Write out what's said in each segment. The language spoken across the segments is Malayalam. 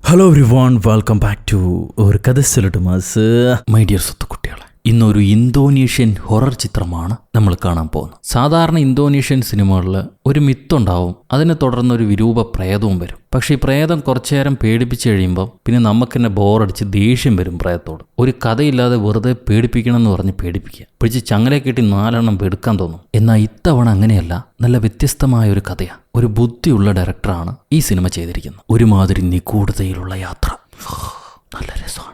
Hello everyone, welcome back to ഒരു കഥ സിലട്ടുമാസ്. മൈ ഡിയർ സ്വത്തുക്കുട്ടികളെ, ഇന്നൊരു ഇന്തോനേഷ്യൻ ഹൊറർ ചിത്രമാണ് നമ്മൾ കാണാൻ പോകുന്നത്. സാധാരണ ഇന്തോനേഷ്യൻ സിനിമകളിൽ ഒരു മിത്തുണ്ടാവും, അതിനെ തുടർന്ന് ഒരു വിരൂപ പ്രേതവും വരും. പക്ഷേ ഈ പ്രേതം കുറച്ചു നേരം പേടിപ്പിച്ച് കഴിയുമ്പോൾ പിന്നെ നമുക്ക് തന്നെ ബോറടിച്ച് ദേഷ്യം വരും പ്രേതത്തോട്. ഒരു കഥയില്ലാതെ വെറുതെ പേടിപ്പിക്കണം എന്ന് പറഞ്ഞ് പേടിപ്പിക്കുക, പിടിച്ച് ചങ്ങലെ കെട്ടി 4 എണ്ണം എടുക്കാൻ തോന്നും. എന്നാൽ ഇത്തവണ അങ്ങനെയല്ല, നല്ല വ്യത്യസ്തമായ ഒരു കഥയാണ്. ഒരു ബുദ്ധിയുള്ള ഡയറക്ടറാണ് ഈ സിനിമ ചെയ്തിരിക്കുന്നത്. ഒരുമാതിരി നിഗൂഢതയിലുള്ള യാത്ര, നല്ല രസമാണ്.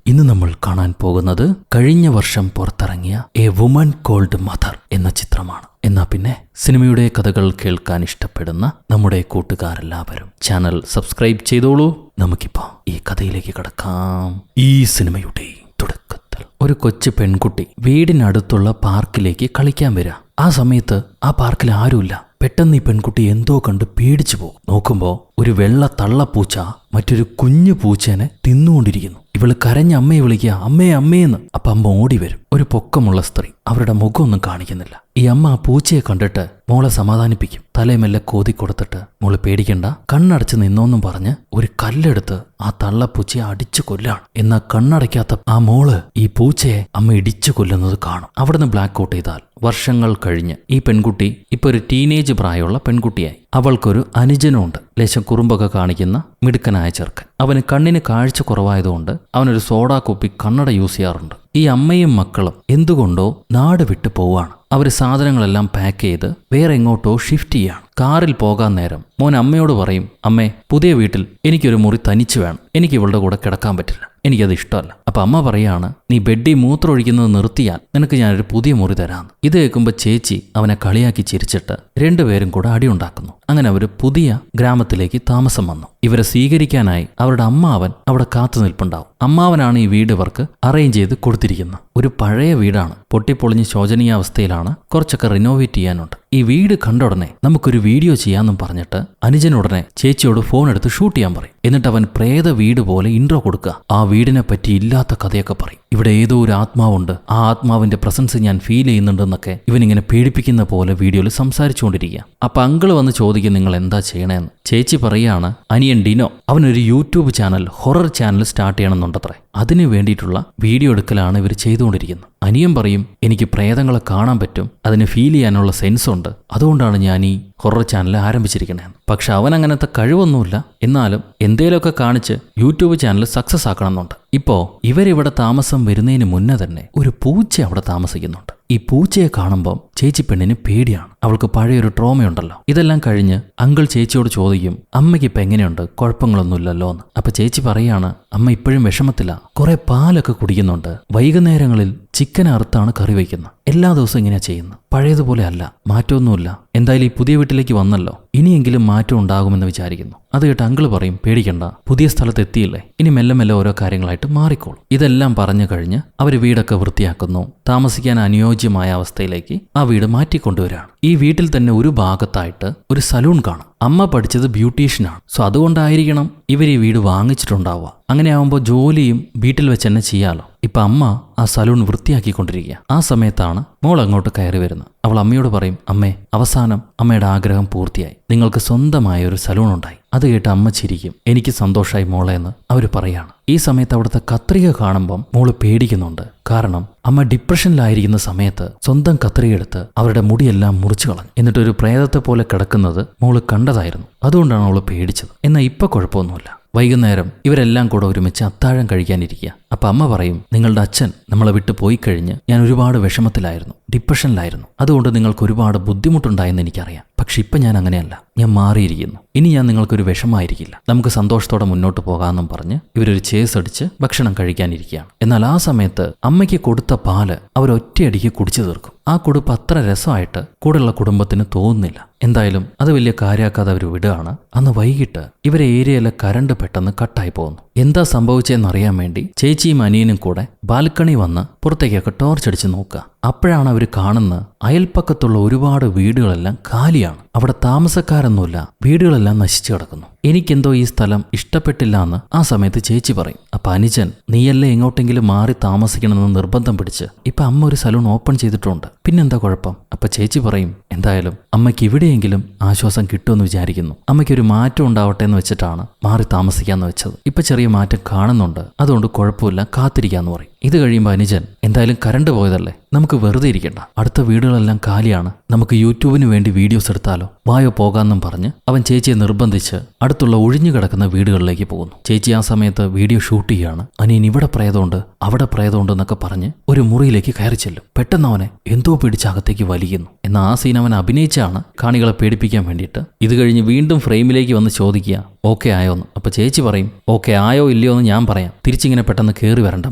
ഇന്ന് നമ്മൾ കാണാൻ പോകുന്നത് കഴിഞ്ഞ വർഷം പുറത്തിറങ്ങിയ എ വുമൺ കോൾഡ് മദർ എന്ന ചിത്രമാണ്. എന്നാ പിന്നെ സിനിമയുടെ കഥകൾ കേൾക്കാൻ ഇഷ്ടപ്പെടുന്ന നമ്മുടെ കൂട്ടുകാരെല്ലാവരും ചാനൽ സബ്സ്ക്രൈബ് ചെയ്തോളൂ. നമുക്കിപ്പോ ഈ കഥയിലേക്ക് കടക്കാം. ഈ സിനിമയുടെ തുടക്കത്തിൽ ഒരു കൊച്ചു പെൺകുട്ടി വീടിനടുത്തുള്ള പാർക്കിലേക്ക് കളിക്കാൻ വരിക. ആ സമയത്ത് ആ പാർക്കിൽ ആരുമില്ല. പെട്ടെന്ന് ഈ പെൺകുട്ടി എന്തോ കണ്ട് പേടിച്ചു പോകും. നോക്കുമ്പോ ഒരു വെള്ള തള്ളപ്പൂച്ച മറ്റൊരു കുഞ്ഞു പൂച്ചേനെ തിന്നുകൊണ്ടിരിക്കുന്നു. ഇവള് കരഞ്ഞ് അമ്മയെ വിളിക്കുക, അമ്മേ അമ്മയെന്ന്. അപ്പൊ അമ്മ ഓടി വരും. ഒരു പൊക്കമുള്ള സ്ത്രീ, അവരുടെ മുഖമൊന്നും കാണിക്കുന്നില്ല. ഈ അമ്മ ആ പൂച്ചയെ കണ്ടിട്ട് മോളെ സമാധാനിപ്പിക്കും. തലയുമെല്ലാം കോതി കൊടുത്തിട്ട്, മോള് പേടിക്കണ്ട, കണ്ണടച്ച് നിന്നോന്നും പറഞ്ഞ് ഒരു കല്ലെടുത്ത് ആ തള്ളപ്പൂച്ചയെ അടിച്ചു കൊല്ലാണ്. എന്നാൽ കണ്ണടയ്ക്കാത്ത ആ മോള് ഈ പൂച്ചയെ അമ്മ ഇടിച്ചു കൊല്ലുന്നത് കാണും. അവിടുന്ന് ബ്ലാക്ക് ഔട്ട് ചെയ്താൽ വർഷങ്ങൾ കഴിഞ്ഞ് ഈ പെൺകുട്ടി ഇപ്പൊ ഒരു ടീനേജ് പ്രായമുള്ള പെൺകുട്ടിയായി. അവൾക്കൊരു അനുജനുണ്ട്, ലേശം കുറുമ്പൊക്കെ കാണിക്കുന്ന മിടുക്കനായ ചെറുക്കൻ. അവന് കണ്ണിന് കാഴ്ച കുറവായതുകൊണ്ട് അവനൊരു സോഡാ കുപ്പി കണ്ണട യൂസ് ചെയ്യാറുണ്ട്. ഈ അമ്മയും മക്കളും എന്തുകൊണ്ടോ നാട് വിട്ടു പോവാണ്. അവർ സാധനങ്ങളെല്ലാം പാക്ക് ചെയ്ത് വേറെ എങ്ങോട്ടോ ഷിഫ്റ്റ് ചെയ്യാണ്. കാറിൽ പോകാൻ നേരം മോൻ അമ്മയോട് പറയും, അമ്മേ, പുതിയ വീട്ടിൽ എനിക്കൊരു മുറി തനിച്ച് വേണം, എനിക്ക് ഇവളുടെ കൂടെ കിടക്കാൻ പറ്റില്ല, എനിക്കത് ഇഷ്ടമല്ല. അപ്പൊ അമ്മ പറയാണ്, നീ ബെഡിൽ മൂത്രം ഒഴിക്കുന്നത് നിർത്തിയാൽ നിനക്ക് ഞാനൊരു പുതിയ മുറി തരാമെന്ന്. ഇത് കേൾക്കുമ്പോൾ ചേച്ചി അവനെ കളിയാക്കി ചിരിച്ചിട്ട് രണ്ടുപേരും കൂടെ അടിയുണ്ടാക്കുന്നു. അങ്ങനെ അവർ പുതിയ ഗ്രാമത്തിലേക്ക് താമസം വന്നു. ഇവരെ സ്വീകരിക്കാനായി അവരുടെ അമ്മാവൻ അവിടെ കാത്തു നിൽപ്പുണ്ടാവും. അമ്മാവനാണ് ഈ വീട് ഇവർക്ക് അറേഞ്ച് ചെയ്ത് കൊടുത്തിരിക്കുന്നത്. ഒരു പഴയ വീടാണ്, പൊട്ടിപ്പൊളിഞ്ഞ് ശോചനീയാവസ്ഥയിലാണ്, കുറച്ചൊക്കെ റിനോവേറ്റ് ചെയ്യാനുണ്ട്. ഈ വീട് കണ്ട ഉടനെ നമുക്കൊരു വീഡിയോ ചെയ്യാമെന്നും പറഞ്ഞിട്ട് അനുജനുടനെ ചേച്ചിയോട് ഫോൺ എടുത്ത് ഷൂട്ട് ചെയ്യാൻ പറയും. എന്നിട്ട് അവൻ പ്രേത വീട് പോലെ ഇൻട്രോ കൊടുക്കുക. ആ വീടിനെ പറ്റി ഇല്ലാത്ത കഥയൊക്കെ പറയും. ഇവിടെ ഏതോ ഒരു ആത്മാവുണ്ട്, ആ ആത്മാവിന്റെ പ്രസൻസ് ഞാൻ ഫീൽ ചെയ്യുന്നുണ്ടെന്നൊക്കെ ഇവനിങ്ങനെ പേടിപ്പിക്കുന്ന പോലെ വീഡിയോയിൽ സംസാരിച്ചുകൊണ്ടിരിക്കുക. അപ്പൊ അങ്കിള് വന്ന് ചോദിക്കും, നിങ്ങൾ എന്താ ചെയ്യണേന്ന്. ചേച്ചി പറയാണ്, അനിയൻ ഡിനോ അവനൊരു YouTube channel, horror channel start ചെയ്യണമെന്നുണ്ടത്രേ. അതിന് വേണ്ടിയിട്ടുള്ള വീഡിയോ എടുക്കലാണ് ഇവർ ചെയ്തുകൊണ്ടിരിക്കുന്നത്. അനിയൻ പറയും, എനിക്ക് പ്രേതങ്ങളെ കാണാൻ പറ്റും, അതിന് ഫീൽ ചെയ്യാനുള്ള സെൻസ് ഉണ്ട്, അതുകൊണ്ടാണ് ഞാൻ ഈ ഹൊറർ ചാനൽ ആരംഭിച്ചിരിക്കണേന്ന്. പക്ഷെ അവൻ അങ്ങനത്തെ കഴിവൊന്നുമില്ല. എന്നാലും എന്തേലുമൊക്കെ കാണിച്ച് യൂട്യൂബ് ചാനൽ സക്സസ് ആക്കണമെന്നുണ്ട്. ഇപ്പോൾ ഇവരിവിടെ താമസം വരുന്നതിന് മുന്നേ തന്നെ ഒരു പൂച്ച അവിടെ താമസിക്കുന്നുണ്ട്. ഈ പൂച്ചയെ കാണുമ്പോൾ ചേച്ചി പെണ്ണിന് പേടിയാണ്. അവൾക്ക് പഴയൊരു ട്രോമയുണ്ടല്ലോ. ഇതെല്ലാം കഴിഞ്ഞ് അങ്കിൾ ചേച്ചിയോട് ചോദിക്കും, അമ്മയ്ക്ക് ഇപ്പം എങ്ങനെയുണ്ട്, കുഴപ്പങ്ങളൊന്നുമില്ലല്ലോ എന്ന്. അപ്പൊ ചേച്ചി പറയാണ്, അമ്മ ഇപ്പോഴും വിഷമത്തില്ല, കുറെ പാലൊക്കെ കുടിക്കുന്നുണ്ട്, വൈകുന്നേരങ്ങളിൽ ചിക്കൻ അറുത്താണ് കറി വയ്ക്കുന്നത്, എല്ലാ ദിവസവും ഇങ്ങനെയാ ചെയ്യുന്നത്, പഴയതുപോലെ അല്ല, മാറ്റമൊന്നുമില്ല. എന്തായാലും ഈ പുതിയ വീട്ടിലേക്ക് വന്നല്ലോ, ഇനിയെങ്കിലും മാറ്റം ഉണ്ടാകുമെന്ന് വിചാരിക്കുന്നു. അത് കേട്ട് അങ്കിള് പറയും, പേടിക്കണ്ട, പുതിയ സ്ഥലത്ത് എത്തിയില്ലേ, ഇനി മെല്ലെ മെല്ലെ ഓരോ കാര്യങ്ങളായിട്ട് മാറിക്കോളും. ഇതെല്ലാം പറഞ്ഞു കഴിഞ്ഞ് അവർ വീടൊക്കെ വൃത്തിയാക്കുന്നു. താമസിക്കാൻ അനുയോജ്യമായ അവസ്ഥയിലേക്ക് ആ വീട് മാറ്റിക്കൊണ്ടുവരാണ്. ഈ വീട്ടിൽ തന്നെ ഒരു ഭാഗത്തായിട്ട് ഒരു സലൂൺ കാണും. അമ്മ പഠിച്ചത് ബ്യൂട്ടീഷ്യനാണ്. സോ അതുകൊണ്ടായിരിക്കണം ഇവർ ഈ വീട് വാങ്ങിച്ചിട്ടുണ്ടാവുക. അങ്ങനെ ആവുമ്പോൾ ജോലിയും വീട്ടിൽ വെച്ച് തന്നെ ചെയ്യാലോ. ഇപ്പൊ അമ്മ ആ സലൂൺ വൃത്തിയാക്കിക്കൊണ്ടിരിക്കുക. ആ സമയത്താണ് മോൾ അങ്ങോട്ട് കയറി വരുന്നത്. അവൾ അമ്മയോട് പറയും, അമ്മേ, അവസാനം അമ്മയുടെ ആഗ്രഹം പൂർത്തിയായി, നിങ്ങൾക്ക് സ്വന്തമായ ഒരു സലൂൺ ഉണ്ടായി. അത് കേട്ട് അമ്മ ചിരിക്കും, എനിക്ക് സന്തോഷമായി മോളെ എന്ന് അവർ പറയാണ്. ഈ സമയത്ത് അവിടുത്തെ കത്രിക കാണുമ്പം മോള് പേടിക്കുന്നുണ്ട്. കാരണം അമ്മ ഡിപ്രഷനിലായിരിക്കുന്ന സമയത്ത് സ്വന്തം കത്രികയെടുത്ത് അവരുടെ മുടിയെല്ലാം മുറിച്ചു കളഞ്ഞു. എന്നിട്ടൊരു പ്രേതത്തെ പോലെ കിടക്കുന്നത് മോള് കണ്ടതായിരുന്നു. അതുകൊണ്ടാണ് അവള് പേടിച്ചത്. എന്നാൽ ഇപ്പൊ കുഴപ്പമൊന്നുമില്ല. വൈകുന്നേരം ഇവരെല്ലാം കൂടെ ഒരുമിച്ച് അത്താഴം കഴിക്കാനിരിക്കുക. അപ്പൊ അമ്മ പറയും, നിങ്ങളുടെ അച്ഛൻ നമ്മളെ വിട്ടു പോയി കഴിഞ്ഞ് ഞാൻ ഒരുപാട് വിഷമത്തിലായിരുന്നു, ഡിപ്രഷനിലായിരുന്നു. അതുകൊണ്ട് നിങ്ങൾക്ക് ഒരുപാട് ബുദ്ധിമുട്ടുണ്ടായെന്ന് എനിക്കറിയാം. പക്ഷെ ഇപ്പം ഞാൻ അങ്ങനെയല്ല, ഞാൻ മാറിയിരിക്കുന്നു. ഇനി ഞാൻ നിങ്ങൾക്കൊരു വിഷമായിരിക്കില്ല, നമുക്ക് സന്തോഷത്തോടെ മുന്നോട്ട് പോകാമെന്നും പറഞ്ഞ് ഇവരൊരു ചേസ് അടിച്ച് ഭക്ഷണം കഴിക്കാനിരിക്കുകയാണ്. എന്നാൽ ആ സമയത്ത് അമ്മയ്ക്ക് കൊടുത്ത പാല് അവരൊറ്റയടിക്ക് കുടിച്ചു തീർക്കും. ആ കുടുംബം അത്ര രസമായിട്ട് കൂടെയുള്ള കുടുംബത്തിന് തോന്നുന്നില്ല. എന്തായാലും അത് വലിയ കാര്യമാക്കാതെ അവർ വിടുകയാണ്. അന്ന് വൈകിട്ട് ഇവരെ ഏരിയയിലെ കറണ്ട് പെട്ടെന്ന് കട്ടായി പോകുന്നു. എന്താ സംഭവിച്ചതെന്നറിയാൻ വേണ്ടി ചേച്ചിയും അനിയനും കൂടെ ബാൽക്കണി വന്ന് പുറത്തേക്കൊക്കെ ടോർച്ച് അടിച്ച് നോക്കുക. അപ്പോഴാണ് അവർ കാണുന്നത് അയൽപ്പക്കത്തുള്ള ഒരുപാട് വീടുകളെല്ലാം കാലിയാണ്. അവിടെ താമസക്കാരൊന്നുമില്ല, വീടുകളെല്ലാം നശിച്ചു കിടക്കുന്നു. എനിക്കെന്തോ ഈ സ്ഥലം ഇഷ്ടപ്പെട്ടില്ല എന്ന് ആ സമയത്ത് ചേച്ചി പറയും. അപ്പൊ അനുജൻ, നീയല്ലേ എങ്ങോട്ടെങ്കിലും മാറി താമസിക്കണമെന്ന് നിർബന്ധം പിടിച്ച് ഇപ്പൊ അമ്മ ഒരു സലൂൺ ഓപ്പൺ ചെയ്തിട്ടുണ്ട്, പിന്നെന്താ കുഴപ്പം? അപ്പൊ ചേച്ചി പറയും, എന്തായാലും അമ്മയ്ക്ക് ഇവിടെയെങ്കിലും ആശ്വാസം കിട്ടുമെന്ന് വിചാരിക്കുന്നു. അമ്മയ്ക്കൊരു മാറ്റം ഉണ്ടാവട്ടെ എന്ന് വെച്ചിട്ടാണ് മാറി താമസിക്കാന്ന് വെച്ചത്. ഇപ്പൊ ചെറിയ മാറ്റം കാണുന്നുണ്ട്, അതുകൊണ്ട് കുഴപ്പമില്ല, കാത്തിരിക്കാന്ന് പറയും. ഇത് കഴിയുമ്പോൾ അനുജൻ, എന്തായാലും കറണ്ട് പോയതല്ലേ, നമുക്ക് വെറുതെ ഇരിക്കണ്ട, അടുത്ത വീടുകളെല്ലാം കാലിയാണ്, നമുക്ക് യൂട്യൂബിന് വേണ്ടി വീഡിയോസ് എടുത്താലോ, വായോ പോകാമെന്നും പറഞ്ഞ് അവൻ ചേച്ചിയെ നിർബന്ധിച്ച് അടുത്തുള്ള ഒഴിഞ്ഞു കിടക്കുന്ന വീടുകളിലേക്ക് പോകുന്നു. ചേച്ചി ആ സമയത്ത് വീഡിയോ ഷൂട്ട് ചെയ്യാണ്. അനിയൻ ഇവിടെ പ്രേതമുണ്ട്, അവിടെ പ്രേതമുണ്ട് എന്നൊക്കെ പറഞ്ഞ് ഒരു മുറിയിലേക്ക് കയറി ചെല്ലും. പെട്ടെന്ന് അവനെ എന്തോ പിടിച്ചകത്തേക്ക് വലിക്കുന്നു. എന്നാൽ ആ സീൻ അവൻ അഭിനയിച്ചാണ് കാണികളെ പേടിപ്പിക്കാൻ വേണ്ടിയിട്ട്. ഇത് കഴിഞ്ഞ് വീണ്ടും ഫ്രെയിമിലേക്ക് വന്ന് ചോദിക്കുക, ഓക്കെ ആയോന്ന്. അപ്പൊ ചേച്ചി പറയും, ഓക്കെ ആയോ ഇല്ലയോ എന്ന് ഞാൻ പറയാം, തിരിച്ചിങ്ങനെ പെട്ടെന്ന് കയറി വരണ്ട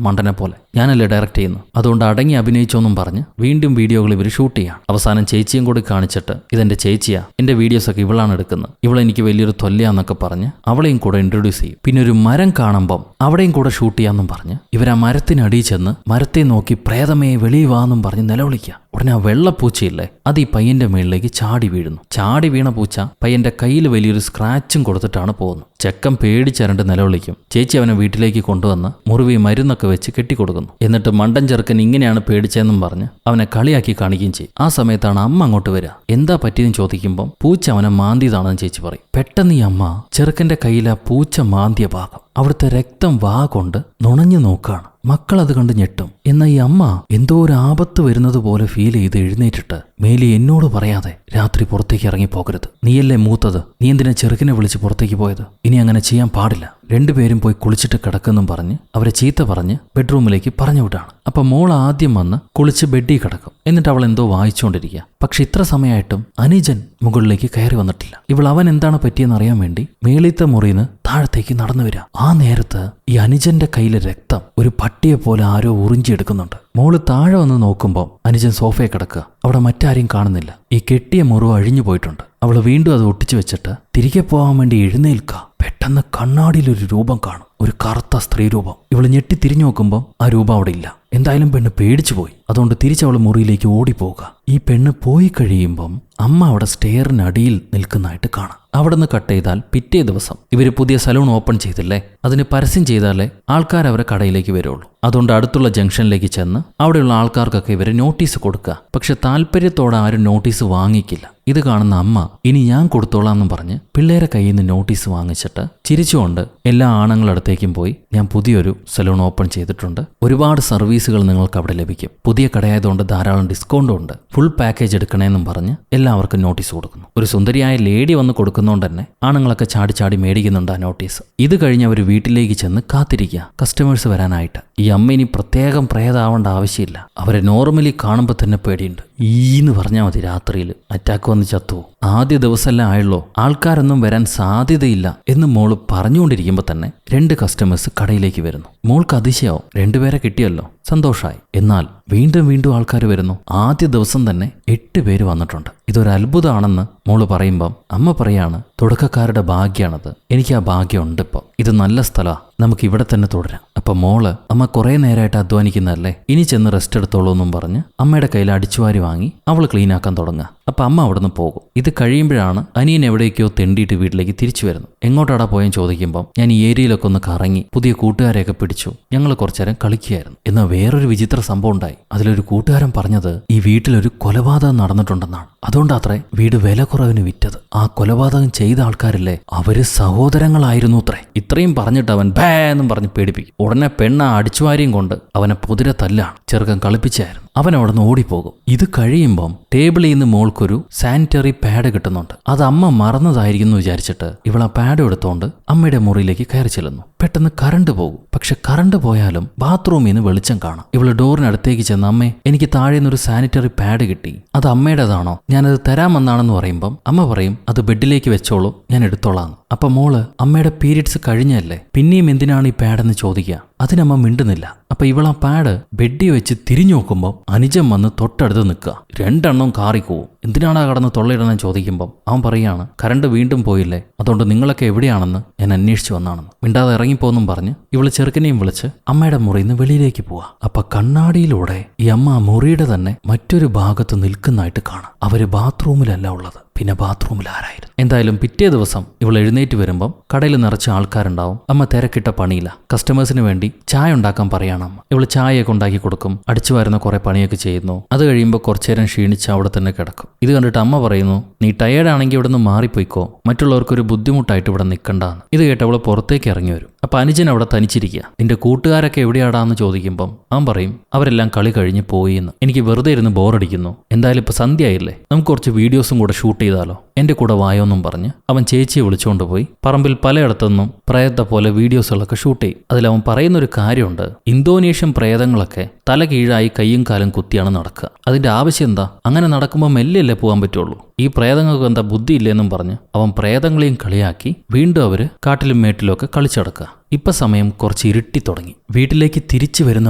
മണ്ടനെ പോലെ, ഞാനല്ലേ ഡയറക്റ്റ് ചെയ്യുന്നു, അതുകൊണ്ട് അടങ്ങി അഭിനയിച്ചോന്നും പറഞ്ഞ് വീണ്ടും വീഡിയോകൾ ഇവർ ഷൂട്ട് ചെയ്യാം. അവസാനം ചേച്ചിയും കൂടി കാണിച്ചിട്ട്, ഇതെന്റെ ചേച്ചിയാ, എന്റെ വീഡിയോസൊക്കെ ഇവളാണ് എടുക്കുന്നത്, ഇവളെനിക്ക് വലിയൊരു തൊല്ലയാന്നൊക്കെ പറഞ്ഞ് അവളെയും കൂടെ ഇൻട്രൊഡ്യൂസ് ചെയ്യും. പിന്നെ ഒരു മരം കാണുമ്പം അവിടെയും കൂടെ ഷൂട്ട് ചെയ്യാമെന്നും പറഞ്ഞ് ഇവരാ മരത്തിനടിയിൽ ചെന്ന് മരത്തെ നോക്കി പ്രേതമേ വെളിയിൽ വാന്നും പറഞ്ഞ് നിലവിളിക്കുക. ഉടനെ ആ വെള്ളപ്പൂച്ചയില്ലേ, അത് ഈ പയ്യന്റെ മേളിലേക്ക് ചാടി വീഴുന്നു. ചാടി വീണ പൂച്ച പയ്യന്റെ കയ്യിൽ വലിയൊരു സ്ക്രാച്ചും കൊടുത്തിട്ടാണ് പോകുന്നത്. ചെക്കൻ പേടിച്ചരണ്ട് നിലവിളിക്കും. ചേച്ചി അവനെ വീട്ടിലേക്ക് കൊണ്ടുവന്ന് മുറിവ് മരുന്നൊക്കെ വെച്ച് കെട്ടിക്കൊടുക്കുന്നു. എന്നിട്ട് മണ്ടൻ ചെറുക്കൻ ഇങ്ങനെയാണ് പേടിച്ചതെന്നും പറഞ്ഞ് അവനെ കളിയാക്കി കാണിക്കുകയും ചെയ്യും. ആ സമയത്താണ് അമ്മ അങ്ങോട്ട് വരിക. എന്താ പറ്റിയെന്ന് ചോദിക്കുമ്പം പൂച്ച അവനെ മാന്തിയതാണെന്ന് ചേച്ചി പറയും. പെട്ടെന്ന് ഈ അമ്മ ചെറുക്കന്റെ കയ്യിൽ ആ പൂച്ച മാന്തിയ ഭാഗം അവിടുത്തെ രക്തം വാ കൊണ്ട് നുണഞ്ഞു നോക്കുകയാണ്. മക്കൾ അത് കണ്ട് ഞെട്ടും. എന്നാൽ ഈ അമ്മ എന്തോ ഒരു ആപത്ത് വരുന്നത് പോലെ ഫീൽ ചെയ്ത് എഴുന്നേറ്റിട്ട്, മേലി എന്നോട് പറയാതെ രാത്രി പുറത്തേക്ക് ഇറങ്ങി പോകരുത്, നീയല്ലേ മൂത്തത്, നീ എന്തിനാ ചെറുക്കിനെ വിളിച്ച് പുറത്തേക്ക് പോയത്, ഇനി അങ്ങനെ ചെയ്യാൻ പാടില്ല, രണ്ടുപേരും പോയി കുളിച്ചിട്ട് കിടക്കെന്നും പറഞ്ഞ് അവരെ ചീത്ത പറഞ്ഞ് ബെഡ്റൂമിലേക്ക് പറഞ്ഞു വിട്ടാണ്. അപ്പൊ മോൾ ആദ്യം വന്ന് കുളിച്ച് ബെഡിൽ കിടക്കും. എന്നിട്ട് അവൾ എന്തോ വായിച്ചുകൊണ്ടിരിക്കുക. പക്ഷെ ഇത്ര സമയമായിട്ടും അനുജൻ മുകളിലേക്ക് കയറി വന്നിട്ടില്ല. ഇവൾ അവൻ എന്താണ് പറ്റിയെന്ന് അറിയാൻ വേണ്ടി മേളിത്തെ മുറിന്ന് താഴത്തേക്ക് നടന്നു വരിക. ആ നേരത്ത് ഈ അനുജന്റെ കയ്യിലെ രക്തം ഒരു പട്ടിയെ പോലെ ആരോ ഉറിഞ്ചിയെടുക്കുന്നുണ്ട്. മോള് താഴെ വന്ന് നോക്കുമ്പോൾ അനുജൻ സോഫയെ കിടക്കുക. അവിടെ മറ്റാരെയും കാണുന്നില്ല. ഈ കെട്ടിയ മുറിവ് അഴിഞ്ഞു പോയിട്ടുണ്ട്. അവൾ വീണ്ടും അത് ഒട്ടിച്ചു വെച്ചിട്ട് തിരികെ പോകാൻ വേണ്ടി എഴുന്നേൽക്കുക. പെട്ടെന്ന് കണ്ണാടിയിലൊരു രൂപം കാണും, ഒരു കറുത്ത സ്ത്രീ രൂപം. ഇവള് ഞെട്ടി തിരിഞ്ഞു നോക്കുമ്പോൾ ആ രൂപം അവിടെ ഇല്ല. എന്തായാലും പെണ്ണ് പേടിച്ചു പോയി. അതുകൊണ്ട് തിരിച്ചവൾ മുറിയിലേക്ക് ഓടിപ്പോവുക. ഈ പെണ്ണ് പോയി കഴിയുമ്പം അമ്മ അവിടെ സ്റ്റെയറിനടിയിൽ നിൽക്കുന്നതായിട്ട് കാണാം. അവിടെ നിന്ന് കട്ട് ചെയ്താൽ പിറ്റേ ദിവസം ഇവർ പുതിയ സലൂൺ ഓപ്പൺ ചെയ്തില്ലേ, അതിന് പരസ്യം ചെയ്താലേ ആൾക്കാർ അവരെ കടയിലേക്ക് വരുള്ളൂ. അതുകൊണ്ട് അടുത്തുള്ള ജംഗ്ഷനിലേക്ക് ചെന്ന് അവിടെയുള്ള ആൾക്കാർക്കൊക്കെ ഇവരെ നോട്ടീസ് കൊടുക്കുക. പക്ഷെ താല്പര്യത്തോടെ ആരും നോട്ടീസ് വാങ്ങിക്കില്ല. ഇത് കാണുന്ന അമ്മ, ഇനി ഞാൻ കൊടുത്തോളാം എന്നും പറഞ്ഞ് പിള്ളേരെ കയ്യിൽ നിന്ന് നോട്ടീസ് വാങ്ങിച്ചിട്ട് ചിരിച്ചുകൊണ്ട് എല്ലാ ആണുങ്ങളടുത്തേക്കും പോയി, ഞാൻ പുതിയൊരു സലൂൺ ഓപ്പൺ ചെയ്തിട്ടുണ്ട്, ഒരുപാട് സർവീസുകൾ നിങ്ങൾക്ക് അവിടെ ലഭിക്കും, പുതിയ കടയായതുകൊണ്ട് ധാരാളം ഡിസ്കൗണ്ടും ഉണ്ട്, ഫുൾ പാക്കേജ് എടുക്കണേന്നും പറഞ്ഞ് എല്ലാവർക്കും നോട്ടീസ് കൊടുക്കുന്നു. ഒരു സുന്ദരിയായ ലേഡി വന്ന് കൊടുക്കുന്നതുകൊണ്ട് തന്നെ ആണുങ്ങളൊക്കെ ചാടി ചാടി മേടിക്കുന്നുണ്ട് ആ നോട്ടീസ്. ഇത് കഴിഞ്ഞ് അവർ വീട്ടിലേക്ക് ചെന്ന് കാത്തിരിക്കുക കസ്റ്റമേഴ്സ് വരാനായിട്ട്. ഈ അമ്മ ഇനി പ്രത്യേകം പ്രേതാവേണ്ട ആവശ്യമില്ല. അവരെ നോർമലി കാണുമ്പോൾ തന്നെ പേടിയുണ്ട്. ഈന്ന് പറഞ്ഞാൽ മതി, രാത്രിയിൽ അറ്റാക്ക് വന്ന് ചത്തുവോ. ആദ്യ ദിവസമെല്ലാം ആയുള്ളൂ, ആൾക്കാരൊന്നും വരാൻ സാധ്യതയില്ല എന്ന് മോള് പറഞ്ഞുകൊണ്ടിരിക്കുമ്പോൾ തന്നെ 2 കസ്റ്റമേഴ്സ് കടയിലേക്ക് വരുന്നു. മോൾക്ക് അതിശയാവും, 2 പേരെ കിട്ടിയല്ലോ, സന്തോഷമായി. എന്നാൽ വീണ്ടും വീണ്ടും ആൾക്കാർ വരുന്നു. ആദ്യ ദിവസം തന്നെ 8 പേര് വന്നിട്ടുണ്ട്. ഇതൊരു അത്ഭുതമാണെന്ന് മോള് പറയുമ്പം അമ്മ പറയാണ്, തുടക്കക്കാരുടെ ഭാഗ്യാണത്, എനിക്ക് ആ ഭാഗ്യം ഉണ്ട്. ഇപ്പോൾ ഇത് നല്ല സ്ഥലമാണ്, നമുക്ക് ഇവിടെ തന്നെ തുടരാം. അപ്പൊ മോള്, അമ്മ കുറെ നേരമായിട്ട് അധ്വാനിക്കുന്നതല്ലേ, ഇനി ചെന്ന് റെസ്റ്റ് എടുത്തോളൂ എന്നും പറഞ്ഞ് അമ്മയുടെ കയ്യിൽ അടിച്ചുവാരി വാങ്ങി അവൾ ക്ലീൻ ആക്കാൻ തുടങ്ങുക. അപ്പൊ അമ്മ അവിടെ നിന്ന് പോകും. ഇത് കഴിയുമ്പോഴാണ് അനിയൻ എവിടേക്കോ തെണ്ടിയിട്ട് വീട്ടിലേക്ക് തിരിച്ചു വരുന്നു. എങ്ങോട്ടാടാ പോയെന്ന് ചോദിക്കുമ്പോൾ, ഞാൻ ഈ ഏരിയയിലൊക്കെ ഒന്ന് കറങ്ങി പുതിയ കൂട്ടുകാരെയൊക്കെ പിടിച്ചു, ഞങ്ങൾ കുറച്ചേരം കളിക്കുകയായിരുന്നു. എന്നാൽ വേറൊരു വിചിത്ര സംഭവം ഉണ്ടായി. അതിലൊരു കൂട്ടുകാരൻ പറഞ്ഞത് ഈ വീട്ടിലൊരു കൊലപാതകം നടന്നിട്ടുണ്ടെന്നാണ്. അതുകൊണ്ടത്രേ വീട് വില കുറവിന് വിറ്റത്. ആ കൊലപാതകം ചെയ്ത ആൾക്കാരില്ലേ, അവര് സഹോദരങ്ങളായിരുന്നു അത്രേ. ഇത്രയും പറഞ്ഞിട്ട് അവൻ ഭേ എന്നും പറഞ്ഞ് പേടിപ്പിക്കും. ഉടനെ പെണ്ണ അടിച്ചുവാരിയും കൊണ്ട് അവനെ പൊതിരെ തല്ലാണ്. ചെറുക്കൻ കളിപ്പിച്ചായിരുന്നു. അവൻ അവിടെ നിന്ന് ഓടിപ്പോകും. ഇത് കഴിയുമ്പം ടേബിളിൽ നിന്ന് മോൾക്കൊരു സാനിറ്ററി പാഡ് കിട്ടുന്നുണ്ട്. അത് അമ്മ മറന്നതായിരിക്കുന്നു വിചാരിച്ചിട്ട് ഇവൾ ആ പാഡ് എടുത്തോണ്ട് അമ്മയുടെ മുറിയിലേക്ക് കയറി ചെല്ലുന്നു. പെട്ടെന്ന് കറണ്ട് പോകും. പക്ഷെ കറണ്ട് പോയാലും ബാത്റൂമിൽ നിന്ന് വെളിച്ചം കാണാം. ഇവള് ഡോറിനടുത്തേക്ക് ചെന്ന്, അമ്മേ എനിക്ക് താഴെ നിന്നൊരു സാനിറ്ററി പാഡ് കിട്ടി, അത് അമ്മയുടേതാണോ, ഞാനത് തരാമെന്നാണെന്ന് പറയുമ്പം അമ്മ പറയും, അത് ബെഡിലേക്ക് വെച്ചോളൂ, ഞാൻ എടുത്തോളാം. അപ്പൊ മോള്, അമ്മയുടെ പീരിയഡ്സ് കഴിഞ്ഞല്ലേ, പിന്നെയും എന്തിനാണ് ഈ പാഡെന്ന് ചോദിക്കുക. അതിനമ്മ മിണ്ടുന്നില്ല. അപ്പൊ ഇവൾ ആ പാഡ് ബെഡിൽ വെച്ച് തിരിഞ്ഞു നോക്കുമ്പോൾ അനുജൻ വന്ന് തൊട്ടടുത്ത് നിൽക്കുക. 2 കാറിക്കൂവും. എന്തിനാണ് കടന്ന് തൊള്ളയിടണം ചോദിക്കുമ്പം അവൻ പറയാണ് കറണ്ട് വീണ്ടും പോയില്ലേ, അതുകൊണ്ട് നിങ്ങളൊക്കെ എവിടെയാണെന്ന് ഞാൻ അന്വേഷിച്ചു വന്നാണെന്ന്. മിണ്ടാതെ ഇറങ്ങിപ്പോന്നും പറഞ്ഞ് ഇവള് ചെറുക്കനെയും വിളിച്ച് അമ്മയുടെ മുറിയിൽ നിന്ന് വെളിയിലേക്ക് പോവാ. അപ്പൊ കണ്ണാടിയിലൂടെ ഈ അമ്മ മുറിയുടെ തന്നെ മറ്റൊരു ഭാഗത്ത് നിൽക്കുന്നതായിട്ട് കാണാം. അവര് ബാത്റൂമിലല്ല ഉള്ളത്, പിന്നെ ബാത്റൂമിൽ ആരായിരുന്നു. എന്തായാലും പിറ്റേ ദിവസം ഇവൾ എഴുന്നേറ്റ് വരുമ്പം കടയിൽ നിറച്ച് ആൾക്കാരുണ്ടാവും. അമ്മ തിരക്കിട്ട പണിയില്ല. കസ്റ്റമേഴ്സിന് വേണ്ടി ചായ ഉണ്ടാക്കാൻ പറയാണ് അമ്മ. ഇവള് ചായയൊക്കെ ഉണ്ടാക്കി കൊടുക്കും, അടിച്ചു വരുന്ന കുറെ പണിയൊക്കെ ചെയ്യുന്നു. അത് കഴിയുമ്പോൾ കുറച്ചേരം ക്ഷീണിച്ച് അവിടെ തന്നെ കിടക്കും. ഇത് കണ്ടിട്ട് അമ്മ പറയുന്നു, നീ ടയേർഡാണെങ്കിൽ ഇവിടെ നിന്ന് മാറിപ്പോയിക്കോ, മറ്റുള്ളവർക്കൊരു ബുദ്ധിമുട്ടായിട്ട് ഇവിടെ നിൽക്കണ്ടെന്ന്. ഇത് കേട്ട് അവള് പുറത്തേക്ക് ഇറങ്ങി വരും. അപ്പൊ അനുജൻ അവിടെ തനിച്ചിരിക്കുക. നിന്റെ കൂട്ടുകാരൊക്കെ എവിടെയാടാന്ന് ചോദിക്കുമ്പം അവൻ പറയും അവരെല്ലാം കളി കഴിഞ്ഞ് പോയി എന്ന്. എനിക്ക് വെറുതെ ഇരുന്ന് ബോറടിക്കുന്നു, എന്തായാലും ഇപ്പൊ സന്ധ്യയായില്ലേ, നമുക്ക് കുറച്ച് വീഡിയോസും കൂടെ ഷൂട്ട് ചെയ്താലോ, എന്റെ കൂടെ വായോന്നും പറഞ്ഞ് അവൻ ചേച്ചിയെ വിളിച്ചുകൊണ്ട് പോയി പറമ്പിൽ പലയിടത്തുനിന്നും പ്രേതത്തെ പോലെ വീഡിയോസുകളൊക്കെ ഷൂട്ട് ചെയ്യും. അതിലവൻ പറയുന്നൊരു കാര്യമുണ്ട്, ഇന്തോനേഷ്യൻ പ്രേതങ്ങളൊക്കെ തല കീഴായി കയ്യും കാലും കുത്തിയാണ് നടക്കുക. അതിന്റെ ആവശ്യം എന്താ, അങ്ങനെ നടക്കുമ്പോൾ മെല്ലെയല്ലേ പോകാൻ പറ്റുള്ളൂ, ഈ പ്രേതങ്ങൾക്ക് എന്താ ബുദ്ധിയില്ലെന്നും പറഞ്ഞ് അവൻ പ്രേതങ്ങളെയും കളിയാക്കി വീണ്ടും അവര് കാട്ടിലും മേട്ടിലും ഒക്കെ കളിച്ചടക്കുക. ഇപ്പൊ സമയം കുറച്ച് ഇരുട്ടി തുടങ്ങി. വീട്ടിലേക്ക് തിരിച്ചു വരുന്ന